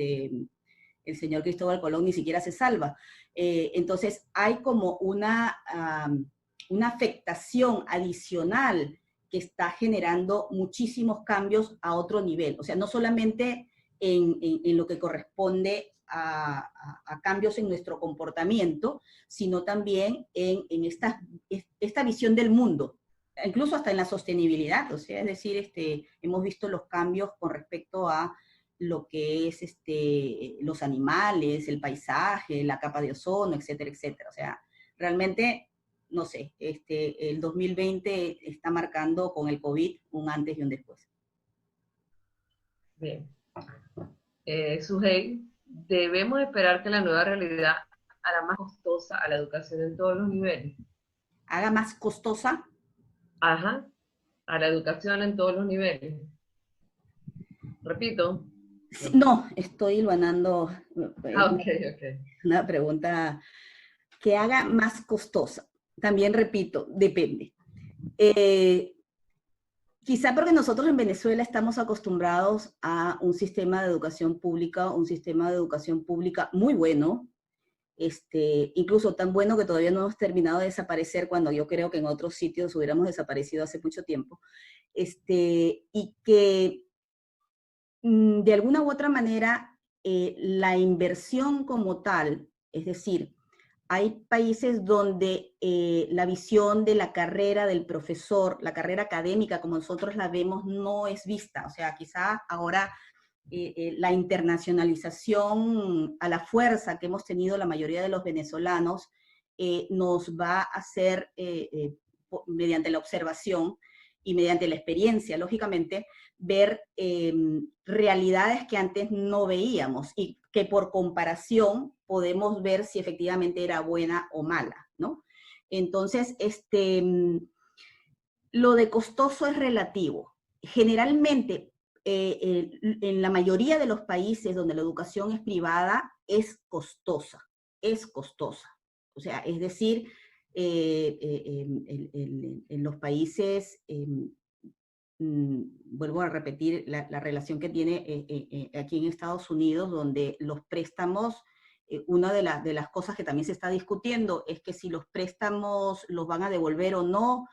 señor Cristóbal Colón ni siquiera se salva. Entonces hay como una afectación adicional que está generando muchísimos cambios a otro nivel. O sea, no solamente en lo que corresponde a cambios en nuestro comportamiento, sino también en esta visión del mundo, incluso hasta en la sostenibilidad. O sea, es decir, hemos visto los cambios con respecto a lo que es los animales, el paisaje, la capa de ozono, etcétera, etcétera. O sea, realmente, no sé, el 2020 está marcando con el COVID un antes y un después. Bien. Sujei, ¿debemos esperar que la nueva realidad hará más costosa a la educación en todos los niveles? ¿Haga más costosa? Ajá, a la educación en todos los niveles. Repito. No, estoy hilvanando Okay. Una pregunta que haga más costosa. También repito, depende. Quizá porque nosotros en Venezuela estamos acostumbrados a un sistema de educación pública muy bueno, incluso tan bueno que todavía no hemos terminado de desaparecer, cuando yo creo que en otros sitios hubiéramos desaparecido hace mucho tiempo, y que de alguna u otra manera la inversión como tal, es decir, hay países donde la visión de la carrera del profesor, la carrera académica como nosotros la vemos, no es vista. O sea, quizá ahora la internacionalización a la fuerza que hemos tenido la mayoría de los venezolanos nos va a hacer, mediante la observación, y mediante la experiencia, lógicamente, ver realidades que antes no veíamos y que por comparación podemos ver si efectivamente era buena o mala, ¿no? Entonces, lo de costoso es relativo. Generalmente, en la mayoría de los países donde la educación es privada, es costosa, es costosa. O sea, es decir, en los países, vuelvo a repetir la relación que tiene aquí en Estados Unidos, donde los préstamos, una de las cosas que también se está discutiendo es que si los préstamos los van a devolver o no,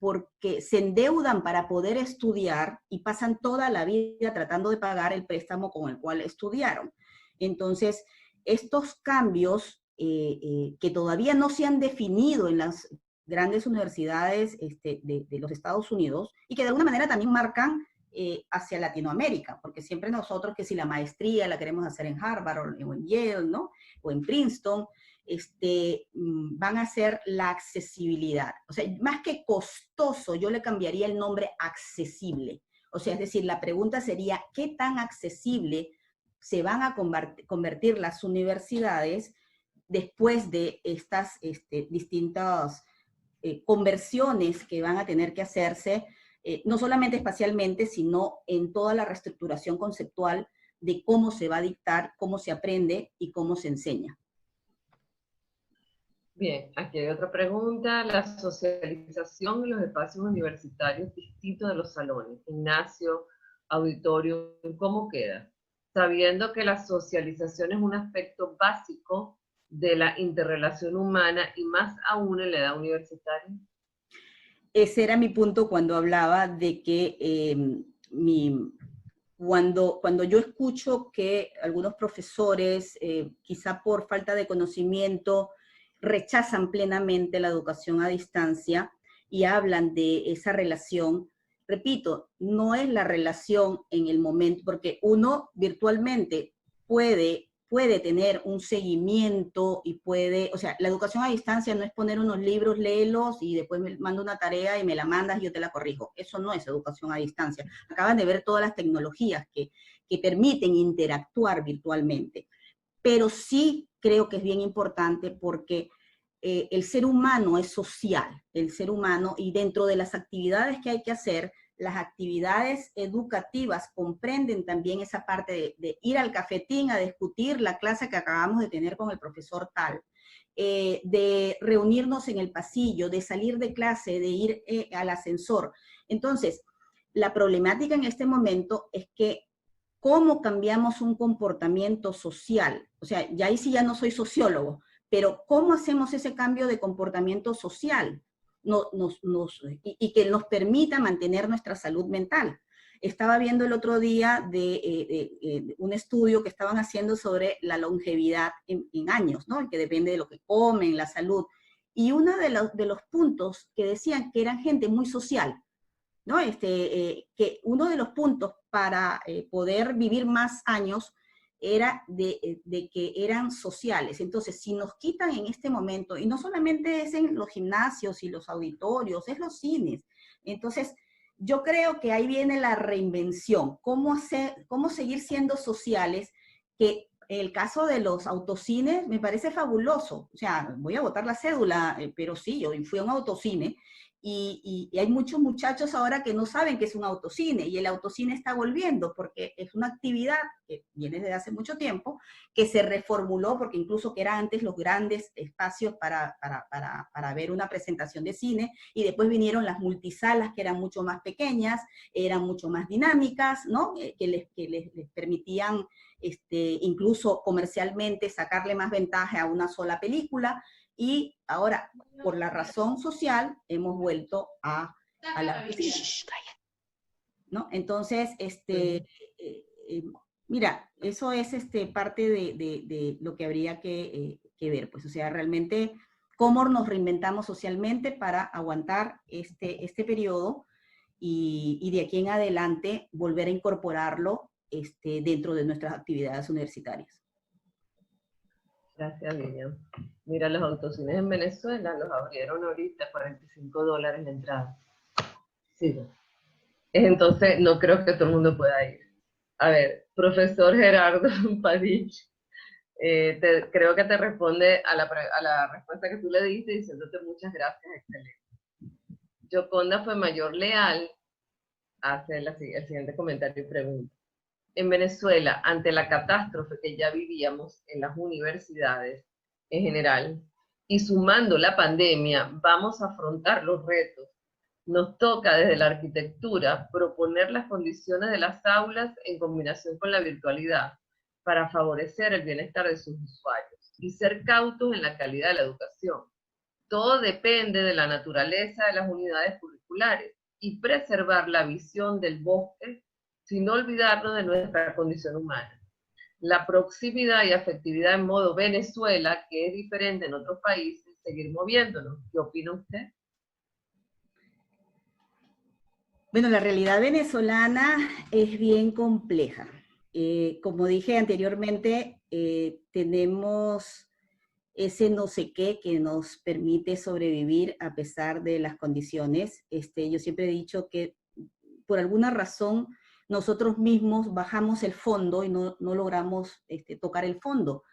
porque se endeudan para poder estudiar y pasan toda la vida tratando de pagar el préstamo con el cual estudiaron. Entonces, estos cambios que todavía no se han definido en las grandes universidades de los Estados Unidos y que de alguna manera también marcan hacia Latinoamérica, porque siempre nosotros que si la maestría la queremos hacer en Harvard o en Yale, ¿no? O en Princeton, van a ser la accesibilidad. O sea, más que costoso, yo le cambiaría el nombre accesible. O sea, es decir, la pregunta sería, ¿qué tan accesible se van a convertir las universidades después de estas distintas conversiones que van a tener que hacerse, no solamente espacialmente, sino en toda la reestructuración conceptual de cómo se va a dictar, cómo se aprende y cómo se enseña? Bien, aquí hay otra pregunta. La socialización en los espacios universitarios distintos de los salones, gimnasio, auditorio, ¿cómo queda? Sabiendo que la socialización es un aspecto básico de la interrelación humana y más aún en la edad universitaria. Ese era mi punto cuando hablaba de que cuando yo escucho que algunos profesores, quizá por falta de conocimiento, rechazan plenamente la educación a distancia y hablan de esa relación, repito, no es la relación en el momento, porque uno virtualmente puede tener un seguimiento y puede, o sea, la educación a distancia no es poner unos libros, léelos y después me mando una tarea y me la mandas y yo te la corrijo. Eso no es educación a distancia. Acaban de ver todas las tecnologías que permiten interactuar virtualmente. Pero sí creo que es bien importante porque el ser humano es social, el ser humano, y dentro de las actividades que hay que hacer, las actividades educativas comprenden también esa parte de ir al cafetín a discutir la clase que acabamos de tener con el profesor tal, de reunirnos en el pasillo, de salir de clase, de ir al ascensor. Entonces, la problemática en este momento es que cómo cambiamos un comportamiento social. O sea, ya ahí sí ya no soy sociólogo, pero ¿cómo hacemos ese cambio de comportamiento social? Y que nos permita mantener nuestra salud mental. Estaba viendo el otro día de un estudio que estaban haciendo sobre la longevidad en años, ¿no? Que depende de lo que comen, la salud. Y uno de los puntos que decían que eran gente muy social, ¿no? Que uno de los puntos para poder vivir más años era de que eran sociales. Entonces, si nos quitan en este momento, y no solamente es en los gimnasios y los auditorios, es los cines. Entonces, yo creo que ahí viene la reinvención. ¿Cómo seguir siendo sociales? Que el caso de los autocines me parece fabuloso. O sea, voy a botar la cédula, pero sí, yo fui a un autocine. Y hay muchos muchachos ahora que no saben qué es un autocine, y el autocine está volviendo porque es una actividad que viene desde hace mucho tiempo, que se reformuló, porque incluso que eran antes los grandes espacios para ver una presentación de cine, y después vinieron las multisalas que eran mucho más pequeñas, eran mucho más dinámicas, ¿no? Que les permitían incluso comercialmente sacarle más ventaja a una sola película. Y ahora, por la razón social, hemos vuelto a la oficina, ¿no? Entonces, mira, eso es parte de lo que habría que ver, pues, o sea, realmente cómo nos reinventamos socialmente para aguantar este periodo y de aquí en adelante volver a incorporarlo dentro de nuestras actividades universitarias. Gracias, Vivian. Mira, los autocines en Venezuela los abrieron ahorita, $45 la entrada. Sí. Entonces, no creo que todo el mundo pueda ir. A ver, profesor Gerardo Padilla, creo que te responde a la respuesta que tú le diste diciéndote muchas gracias, excelente. Yoconda fue mayor leal, hace el siguiente comentario y pregunta. En Venezuela, ante la catástrofe que ya vivíamos en las universidades en general, y sumando la pandemia, vamos a afrontar los retos. Nos toca desde la arquitectura proponer las condiciones de las aulas en combinación con la virtualidad para favorecer el bienestar de sus usuarios y ser cautos en la calidad de la educación. Todo depende de la naturaleza de las unidades curriculares y preservar la visión del bosque sin olvidarnos de nuestra condición humana. La proximidad y afectividad en modo Venezuela, que es diferente en otros países, seguir moviéndonos. ¿Qué opina usted? Bueno, la realidad venezolana es bien compleja. Como dije anteriormente, tenemos ese no sé qué que nos permite sobrevivir a pesar de las condiciones. Yo siempre he dicho que por alguna razón nosotros mismos bajamos el fondo y no logramos tocar el fondo.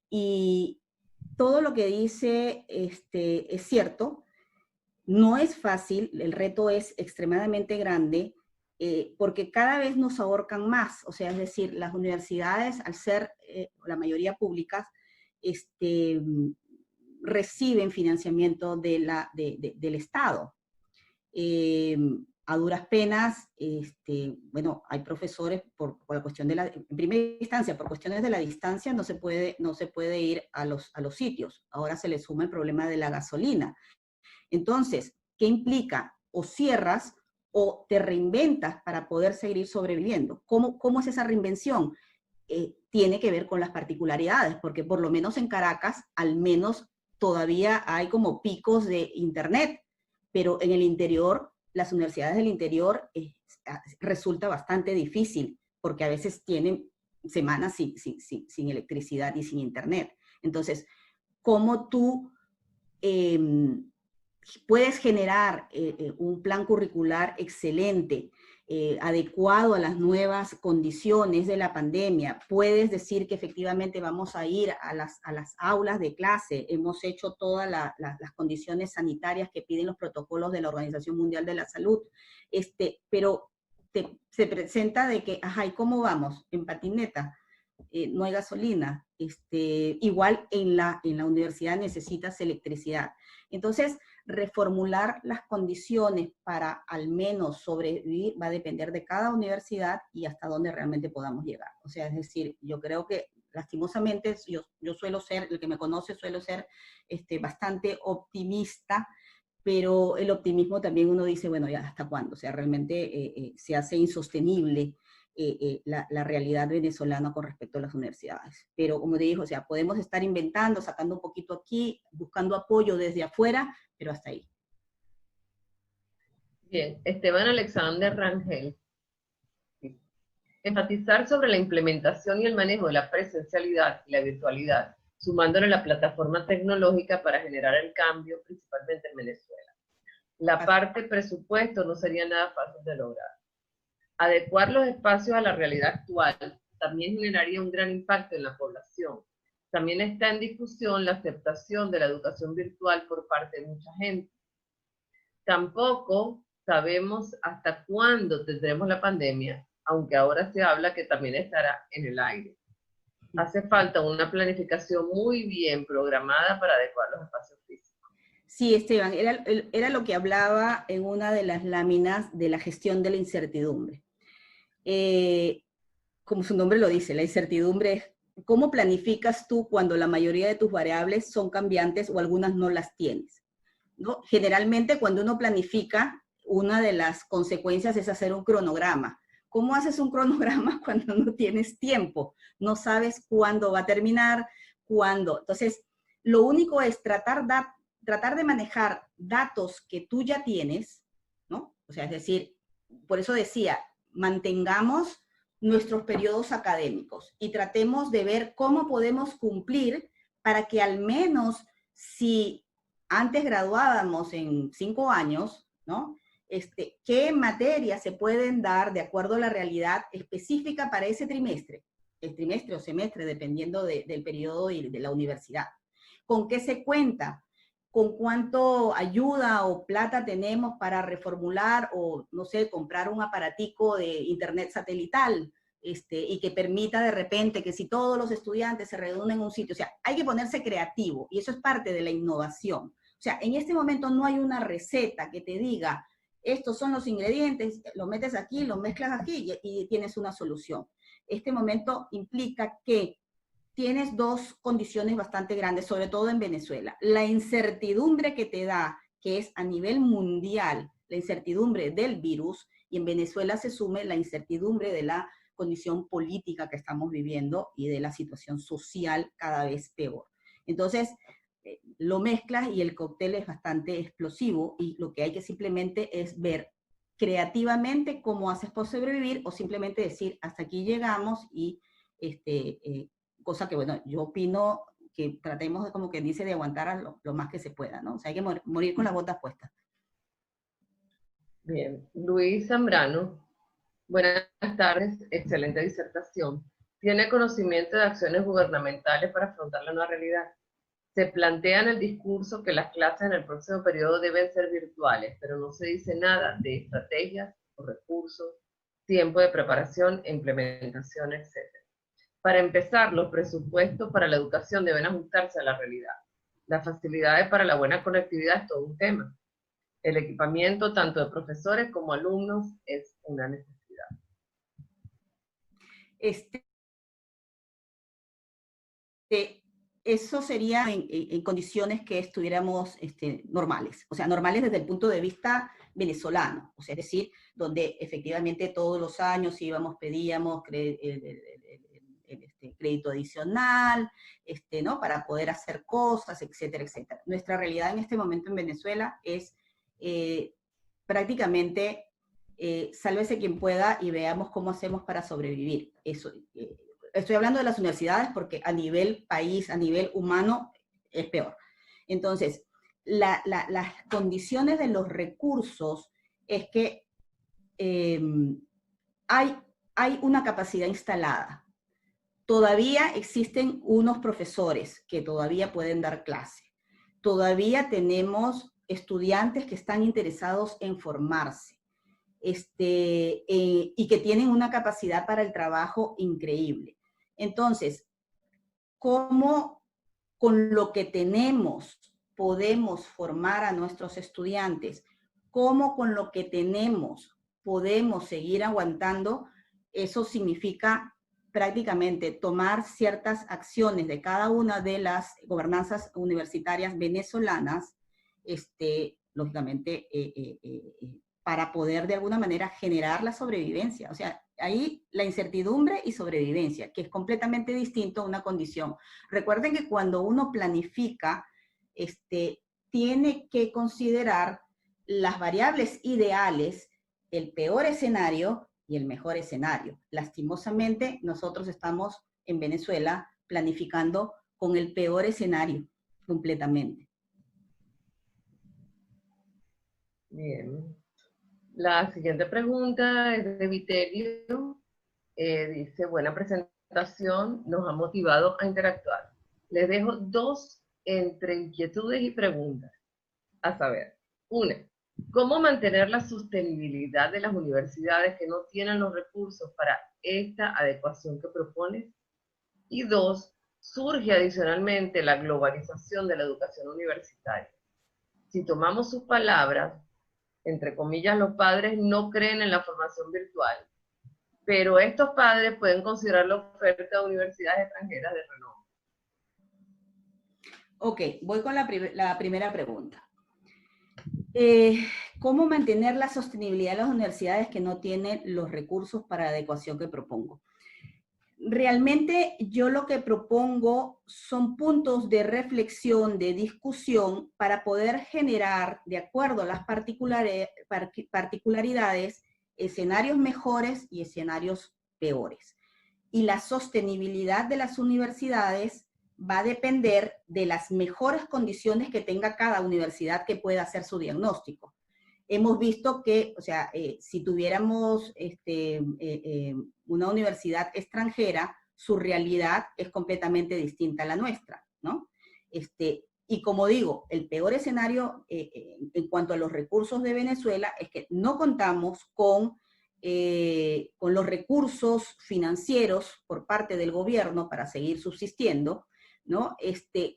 Y todo lo que dice es cierto. No es fácil, el reto es extremadamente grande, porque cada vez nos ahorcan más. O sea, es decir, las universidades, al ser la mayoría públicas, reciben financiamiento del Estado. A duras penas, bueno, hay profesores por la cuestión de en primera instancia, por cuestiones de la distancia, no se puede ir a los sitios. Ahora se le suma el problema de la gasolina. Entonces, ¿qué implica? O cierras o te reinventas para poder seguir sobreviviendo. ¿Cómo es esa reinvención? Tiene que ver con las particularidades, porque por lo menos en Caracas, al menos todavía hay como picos de internet, pero en el interior, las universidades del interior resulta bastante difícil, porque a veces tienen semanas sin electricidad y sin internet. Entonces, ¿cómo tú puedes generar un plan curricular excelente, adecuado a las nuevas condiciones de la pandemia? Puedes decir que efectivamente vamos a ir a las aulas de clase, hemos hecho todas las condiciones sanitarias que piden los protocolos de la Organización Mundial de la Salud, pero se presenta de que, ajá, ¿y cómo vamos? En patineta. No hay gasolina, igual en la universidad necesitas electricidad. Entonces, reformular las condiciones para al menos sobrevivir va a depender de cada universidad y hasta dónde realmente podamos llegar. O sea, es decir, yo creo que lastimosamente, yo suelo ser, el que me conoce suelo ser bastante optimista, pero el optimismo también uno dice, bueno, ya hasta cuándo, o sea, realmente se hace insostenible la realidad venezolana con respecto a las universidades. Pero como te digo, o sea, podemos estar inventando, sacando un poquito aquí, buscando apoyo desde afuera, pero hasta ahí. Bien, Esteban Alexander Rangel. Enfatizar sobre la implementación y el manejo de la presencialidad y la virtualidad, sumándole la plataforma tecnológica para generar el cambio, principalmente en Venezuela. La parte presupuesto no sería nada fácil de lograr. Adecuar los espacios a la realidad actual también generaría un gran impacto en la población. También está en discusión la aceptación de la educación virtual por parte de mucha gente. Tampoco sabemos hasta cuándo tendremos la pandemia, aunque ahora se habla que también estará en el aire. Hace falta una planificación muy bien programada para adecuar los espacios físicos. Sí, Esteban, era lo que hablaba en una de las láminas de la gestión de la incertidumbre. Como su nombre lo dice, la incertidumbre es cómo planificas tú cuando la mayoría de tus variables son cambiantes o algunas no las tienes, ¿no? Generalmente cuando uno planifica, una de las consecuencias es hacer un cronograma. ¿Cómo haces un cronograma cuando no tienes tiempo? No sabes cuándo va a terminar, cuándo. Entonces, lo único es tratar de manejar datos que tú ya tienes, ¿no? O sea, es decir, por eso decía, mantengamos nuestros periodos académicos y tratemos de ver cómo podemos cumplir para que al menos si antes graduábamos en 5 años, ¿no? qué materias se pueden dar de acuerdo a la realidad específica para ese trimestre, el trimestre o semestre, dependiendo del periodo y de la universidad. ¿Con qué se cuenta? ¿Con cuánto ayuda o plata tenemos para reformular o, no sé, comprar un aparatico de internet satelital? Y que permita de repente que si todos los estudiantes se reúnen en un sitio, o sea, hay que ponerse creativo y eso es parte de la innovación. O sea, en este momento no hay una receta que te diga, estos son los ingredientes, lo metes aquí, lo mezclas aquí y tienes una solución. Este momento implica que tienes dos condiciones bastante grandes, sobre todo en Venezuela. La incertidumbre que te da, que es a nivel mundial, la incertidumbre del virus, y en Venezuela se sume la incertidumbre de la condición política que estamos viviendo y de la situación social cada vez peor. Entonces, lo mezclas y el cóctel es bastante explosivo y lo que hay que simplemente es ver creativamente cómo haces por sobrevivir o simplemente decir, hasta aquí llegamos y cosa que, bueno, yo opino que tratemos, como que dice, de aguantar lo más que se pueda, ¿no? O sea, hay que morir con las botas puestas. Bien, Luis Zambrano. Buenas tardes, excelente disertación. ¿Tiene conocimiento de acciones gubernamentales para afrontar la nueva realidad? Se plantea en el discurso que las clases en el próximo periodo deben ser virtuales, pero no se dice nada de estrategias o recursos, tiempo de preparación e implementación, etc. Para empezar, los presupuestos para la educación deben ajustarse a la realidad. Las facilidades para la buena conectividad es todo un tema. El equipamiento tanto de profesores como alumnos es una necesidad. Eso sería en condiciones que estuviéramos normales, o sea, normales desde el punto de vista venezolano, o sea, es decir, donde efectivamente todos los años íbamos, pedíamos crédito adicional, ¿no? Para poder hacer cosas, etcétera, etcétera. Nuestra realidad en este momento en Venezuela es prácticamente sálvese quien pueda y veamos cómo hacemos para sobrevivir. Eso, estoy hablando de las universidades porque a nivel país, a nivel humano, es peor. Entonces, las condiciones de los recursos es que hay una capacidad instalada. Todavía existen unos profesores que todavía pueden dar clase. Todavía tenemos estudiantes que están interesados en formarse. Y que tienen una capacidad para el trabajo increíble. Entonces, ¿cómo con lo que tenemos podemos formar a nuestros estudiantes? ¿Cómo con lo que tenemos podemos seguir aguantando? Eso significa prácticamente tomar ciertas acciones de cada una de las gobernanzas universitarias venezolanas, lógicamente, para poder de alguna manera generar la sobrevivencia. O sea, ahí la incertidumbre y sobrevivencia, que es completamente distinto a una condición. Recuerden que cuando uno planifica, tiene que considerar las variables ideales, el peor escenario y el mejor escenario. Lastimosamente, nosotros estamos en Venezuela planificando con el peor escenario completamente. Bien. La siguiente pregunta es de Vitelio. Dice, buena presentación, nos ha motivado a interactuar. Les dejo dos entre inquietudes y preguntas. A saber, una, ¿cómo mantener la sostenibilidad de las universidades que no tienen los recursos para esta adecuación que propones? Y dos, surge adicionalmente la globalización de la educación universitaria. Si tomamos sus palabras, entre comillas, los padres no creen en la formación virtual, pero estos padres pueden considerar la oferta de universidades extranjeras de renombre. Ok, voy con la primera pregunta. ¿Cómo mantener la sostenibilidad de las universidades que no tienen los recursos para la adecuación que propongo? Realmente yo lo que propongo son puntos de reflexión, de discusión, para poder generar, de acuerdo a las particularidades, escenarios mejores y escenarios peores. Y la sostenibilidad de las universidades va a depender de las mejores condiciones que tenga cada universidad que pueda hacer su diagnóstico. hemos visto que, o sea, si tuviéramos una universidad extranjera, su realidad es completamente distinta a la nuestra, ¿no? Y como digo, el peor escenario en cuanto a los recursos de Venezuela es que no contamos con los recursos financieros por parte del gobierno para seguir subsistiendo, ¿no?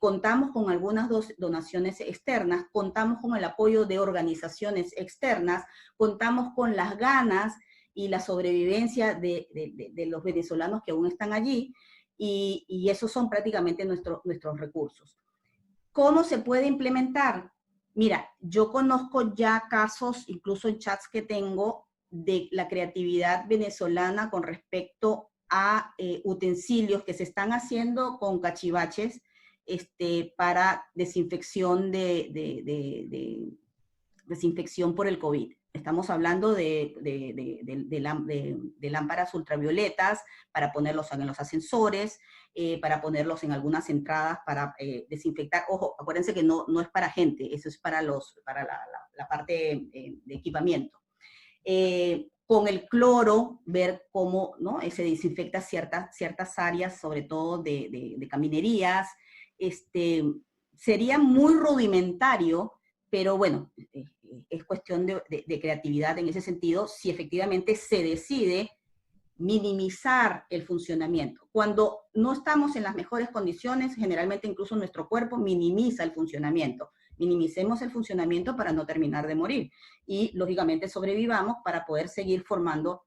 Contamos con algunas donaciones externas, contamos con el apoyo de organizaciones externas, contamos con las ganas y la sobrevivencia de los venezolanos que aún están allí, y esos son prácticamente nuestros recursos. ¿Cómo se puede implementar? Mira, yo conozco ya casos, incluso en chats que tengo, de la creatividad venezolana con respecto a utensilios que se están haciendo con cachivaches para desinfección desinfección por el COVID. Estamos hablando de lámparas ultravioletas para ponerlos en los ascensores, para ponerlos en algunas entradas para desinfectar. Ojo, acuérdense que no es para gente, eso es para la parte de equipamiento. Con el cloro, ver cómo, ¿no?, se desinfecta ciertas áreas, sobre todo de caminerías. Sería muy rudimentario, pero bueno, es cuestión de creatividad en ese sentido, si efectivamente se decide minimizar el funcionamiento. Cuando no estamos en las mejores condiciones, generalmente incluso nuestro cuerpo minimiza el funcionamiento. Minimicemos el funcionamiento para no terminar de morir y, lógicamente, sobrevivamos para poder seguir formando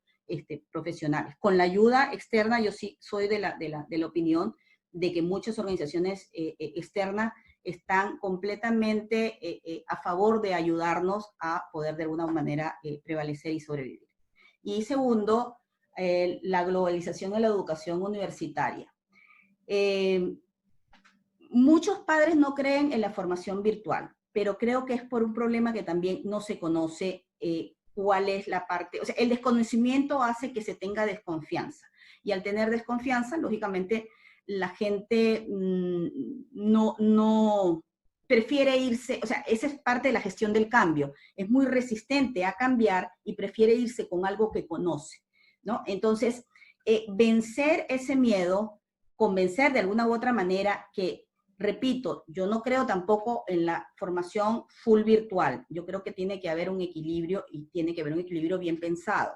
profesionales. Con la ayuda externa, yo sí soy de la opinión de que muchas organizaciones externas están completamente a favor de ayudarnos a poder de alguna manera prevalecer y sobrevivir. Y segundo, la globalización de la educación universitaria. Muchos padres no creen en la formación virtual, pero creo que es por un problema que también no se conoce cuál es la parte, o sea, el desconocimiento hace que se tenga desconfianza, y al tener desconfianza, lógicamente, la gente no prefiere irse, o sea, esa es parte de la gestión del cambio, es muy resistente a cambiar y prefiere irse con algo que conoce, ¿no? Entonces, vencer ese miedo, convencer de alguna u otra manera que, repito, yo no creo tampoco en la formación full virtual, yo creo que tiene que haber un equilibrio, y tiene que haber un equilibrio bien pensado,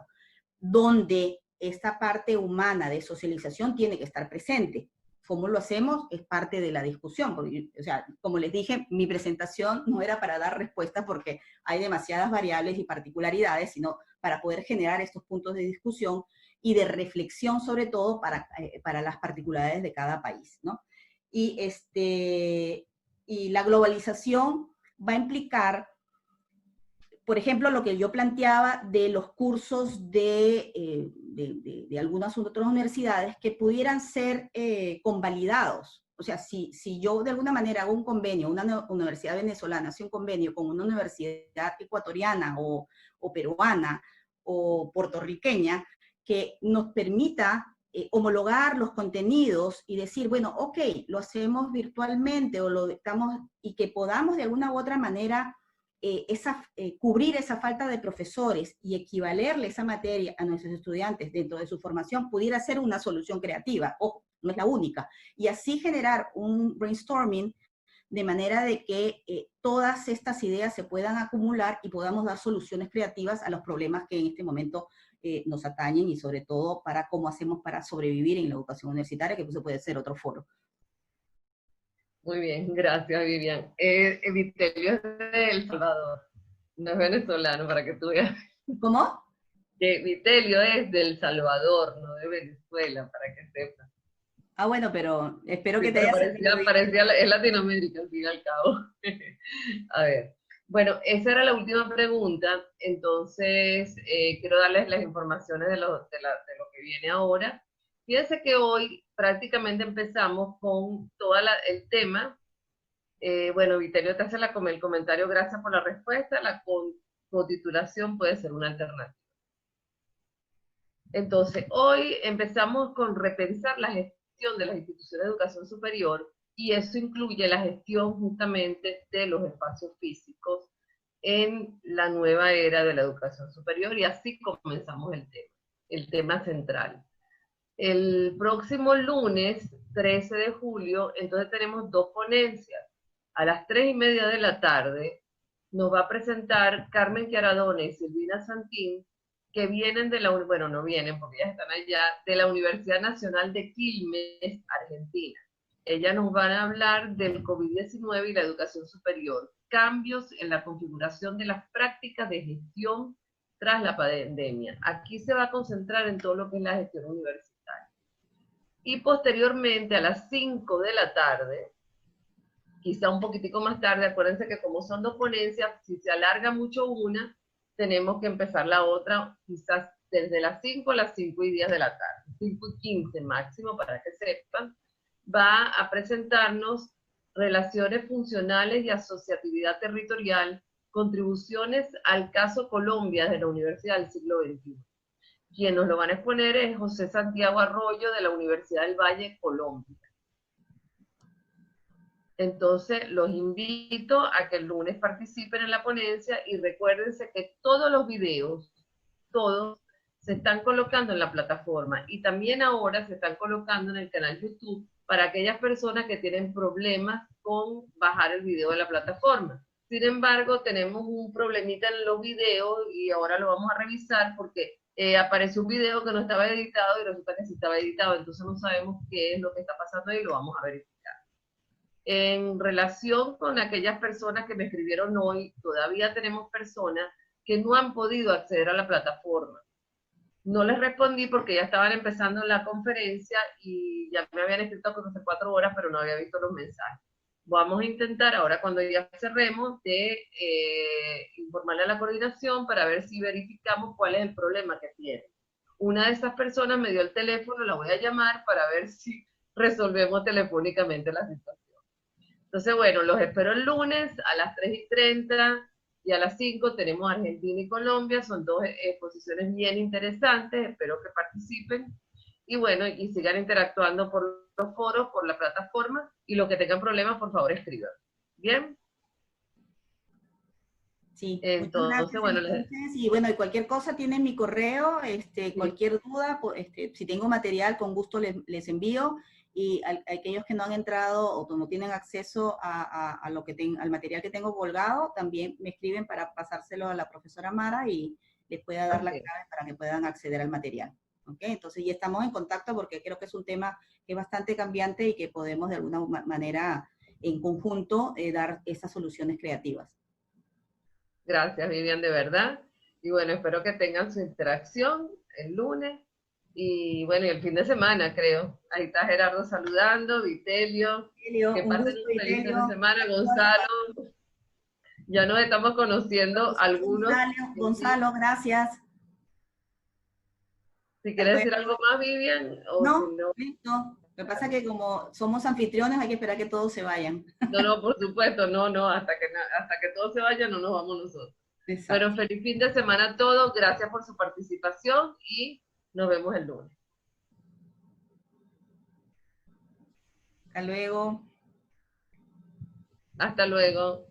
donde esta parte humana de socialización tiene que estar presente. ¿Cómo lo hacemos? Es parte de la discusión, porque, o sea, como les dije, mi presentación no era para dar respuestas porque hay demasiadas variables y particularidades, sino para poder generar estos puntos de discusión y de reflexión, sobre todo para las particularidades de cada país, ¿no? Y la globalización va a implicar, por ejemplo, lo que yo planteaba de los cursos de algunas otras universidades que pudieran ser convalidados. O sea, si yo de alguna manera hago un convenio, una universidad venezolana hace un convenio con una universidad ecuatoriana o peruana o puertorriqueña, que nos permita homologar los contenidos y decir, bueno, ok, lo hacemos virtualmente y que podamos de alguna u otra manera cubrir esa falta de profesores y equivalerle esa materia a nuestros estudiantes dentro de su formación, pudiera ser una solución creativa. Ojo, no es la única. Y así generar un brainstorming de manera de que todas estas ideas se puedan acumular y podamos dar soluciones creativas a los problemas que en este momento nos atañen, y sobre todo para cómo hacemos para sobrevivir en la educación universitaria, que eso puede ser otro foro. Muy bien, gracias, Vivian. Vitelio es de El Salvador, no es venezolano, para que tú veas. ¿Cómo? Que Vitelio es de El Salvador, no de Venezuela, para que sepas. Ah, bueno, pero espero que Sí, te haya sentido bien. es Latinoamérica, al fin y al cabo. A ver, bueno, esa era la última pregunta, entonces quiero darles las informaciones de lo que viene ahora. Fíjense que hoy prácticamente empezamos con todo el tema. Bueno, Vitelio te hace el comentario, gracias por la respuesta, la cotitulación puede ser una alternativa. Entonces, hoy empezamos con repensar la gestión de las instituciones de educación superior, y eso incluye la gestión justamente de los espacios físicos en la nueva era de la educación superior, y así comenzamos el tema central. El próximo lunes, 13 de julio, entonces tenemos 2 ponencias. A las 3:30 de la tarde nos va a presentar Carmen Chiaradona y Silvina Santín, que vienen de la, bueno, no vienen porque ellas están allá, de la Universidad Nacional de Quilmes, Argentina. Ellas nos van a hablar del COVID-19 y la educación superior, cambios en la configuración de las prácticas de gestión tras la pandemia. Aquí se va a concentrar en todo lo que es la gestión universitaria. Y posteriormente, a las 5 de la tarde, quizá un poquitico más tarde, acuérdense que como son 2 ponencias, si se alarga mucho una, tenemos que empezar la otra quizás desde las 5 a las 5:10 de la tarde, 5:15 máximo, para que sepan. Va a presentarnos relaciones funcionales y asociatividad territorial, contribuciones al caso Colombia de la Universidad del siglo XXI. Quien nos lo van a exponer es José Santiago Arroyo de la Universidad del Valle, Colombia. Entonces, los invito a que el lunes participen en la ponencia y recuérdense que todos los videos, todos, se están colocando en la plataforma y también ahora se están colocando en el canal YouTube para aquellas personas que tienen problemas con bajar el video de la plataforma. Sin embargo, tenemos un problemita en los videos y ahora lo vamos a revisar porque apareció un video que no estaba editado y resulta que sí estaba editado, entonces no sabemos qué es lo que está pasando y lo vamos a verificar. En relación con aquellas personas que me escribieron hoy, todavía tenemos personas que no han podido acceder a la plataforma. No les respondí porque ya estaban empezando la conferencia y ya me habían escrito hace 4 horas, pero no había visto los mensajes. Vamos a intentar, ahora cuando ya cerremos, de informarle a la coordinación para ver si verificamos cuál es el problema que tienen. Una de esas personas me dio el teléfono, la voy a llamar para ver si resolvemos telefónicamente la situación. Entonces, bueno, los espero el lunes a las 3:30 y a las 5 tenemos Argentina y Colombia. Son 2 exposiciones bien interesantes, espero que participen. Y bueno, y sigan interactuando por los foros, por la plataforma, y los que tengan problemas, por favor, escriban. ¿Bien? Sí, entonces, bueno, y bueno, y cualquier cosa tienen mi correo, cualquier duda, si tengo material, con gusto les envío, y a aquellos que no han entrado o no tienen acceso a lo que al material que tengo colgado, también me escriben para pasárselo a la profesora Mara y les pueda dar la clave para que puedan acceder al material. ¿Okay? Entonces ya estamos en contacto porque creo que es un tema que es bastante cambiante y que podemos de alguna manera en conjunto dar esas soluciones creativas. Gracias, Vivian, de verdad. Y bueno, espero que tengan su interacción el lunes. Y bueno, y el fin de semana, creo. Ahí está Gerardo saludando, Vitelio. Que pasen un feliz fin de semana, Gonzalo. Ya nos estamos conociendo algunos. Gonzalo, gracias. Si quieres decir algo más, Vivian. No, listo. Lo que pasa es que como somos anfitriones hay que esperar que todos se vayan. No, por supuesto, no, hasta que todos se vayan no nos vamos nosotros. Exacto. Pero feliz fin de semana a todos, gracias por su participación y nos vemos el lunes. Hasta luego. Hasta luego.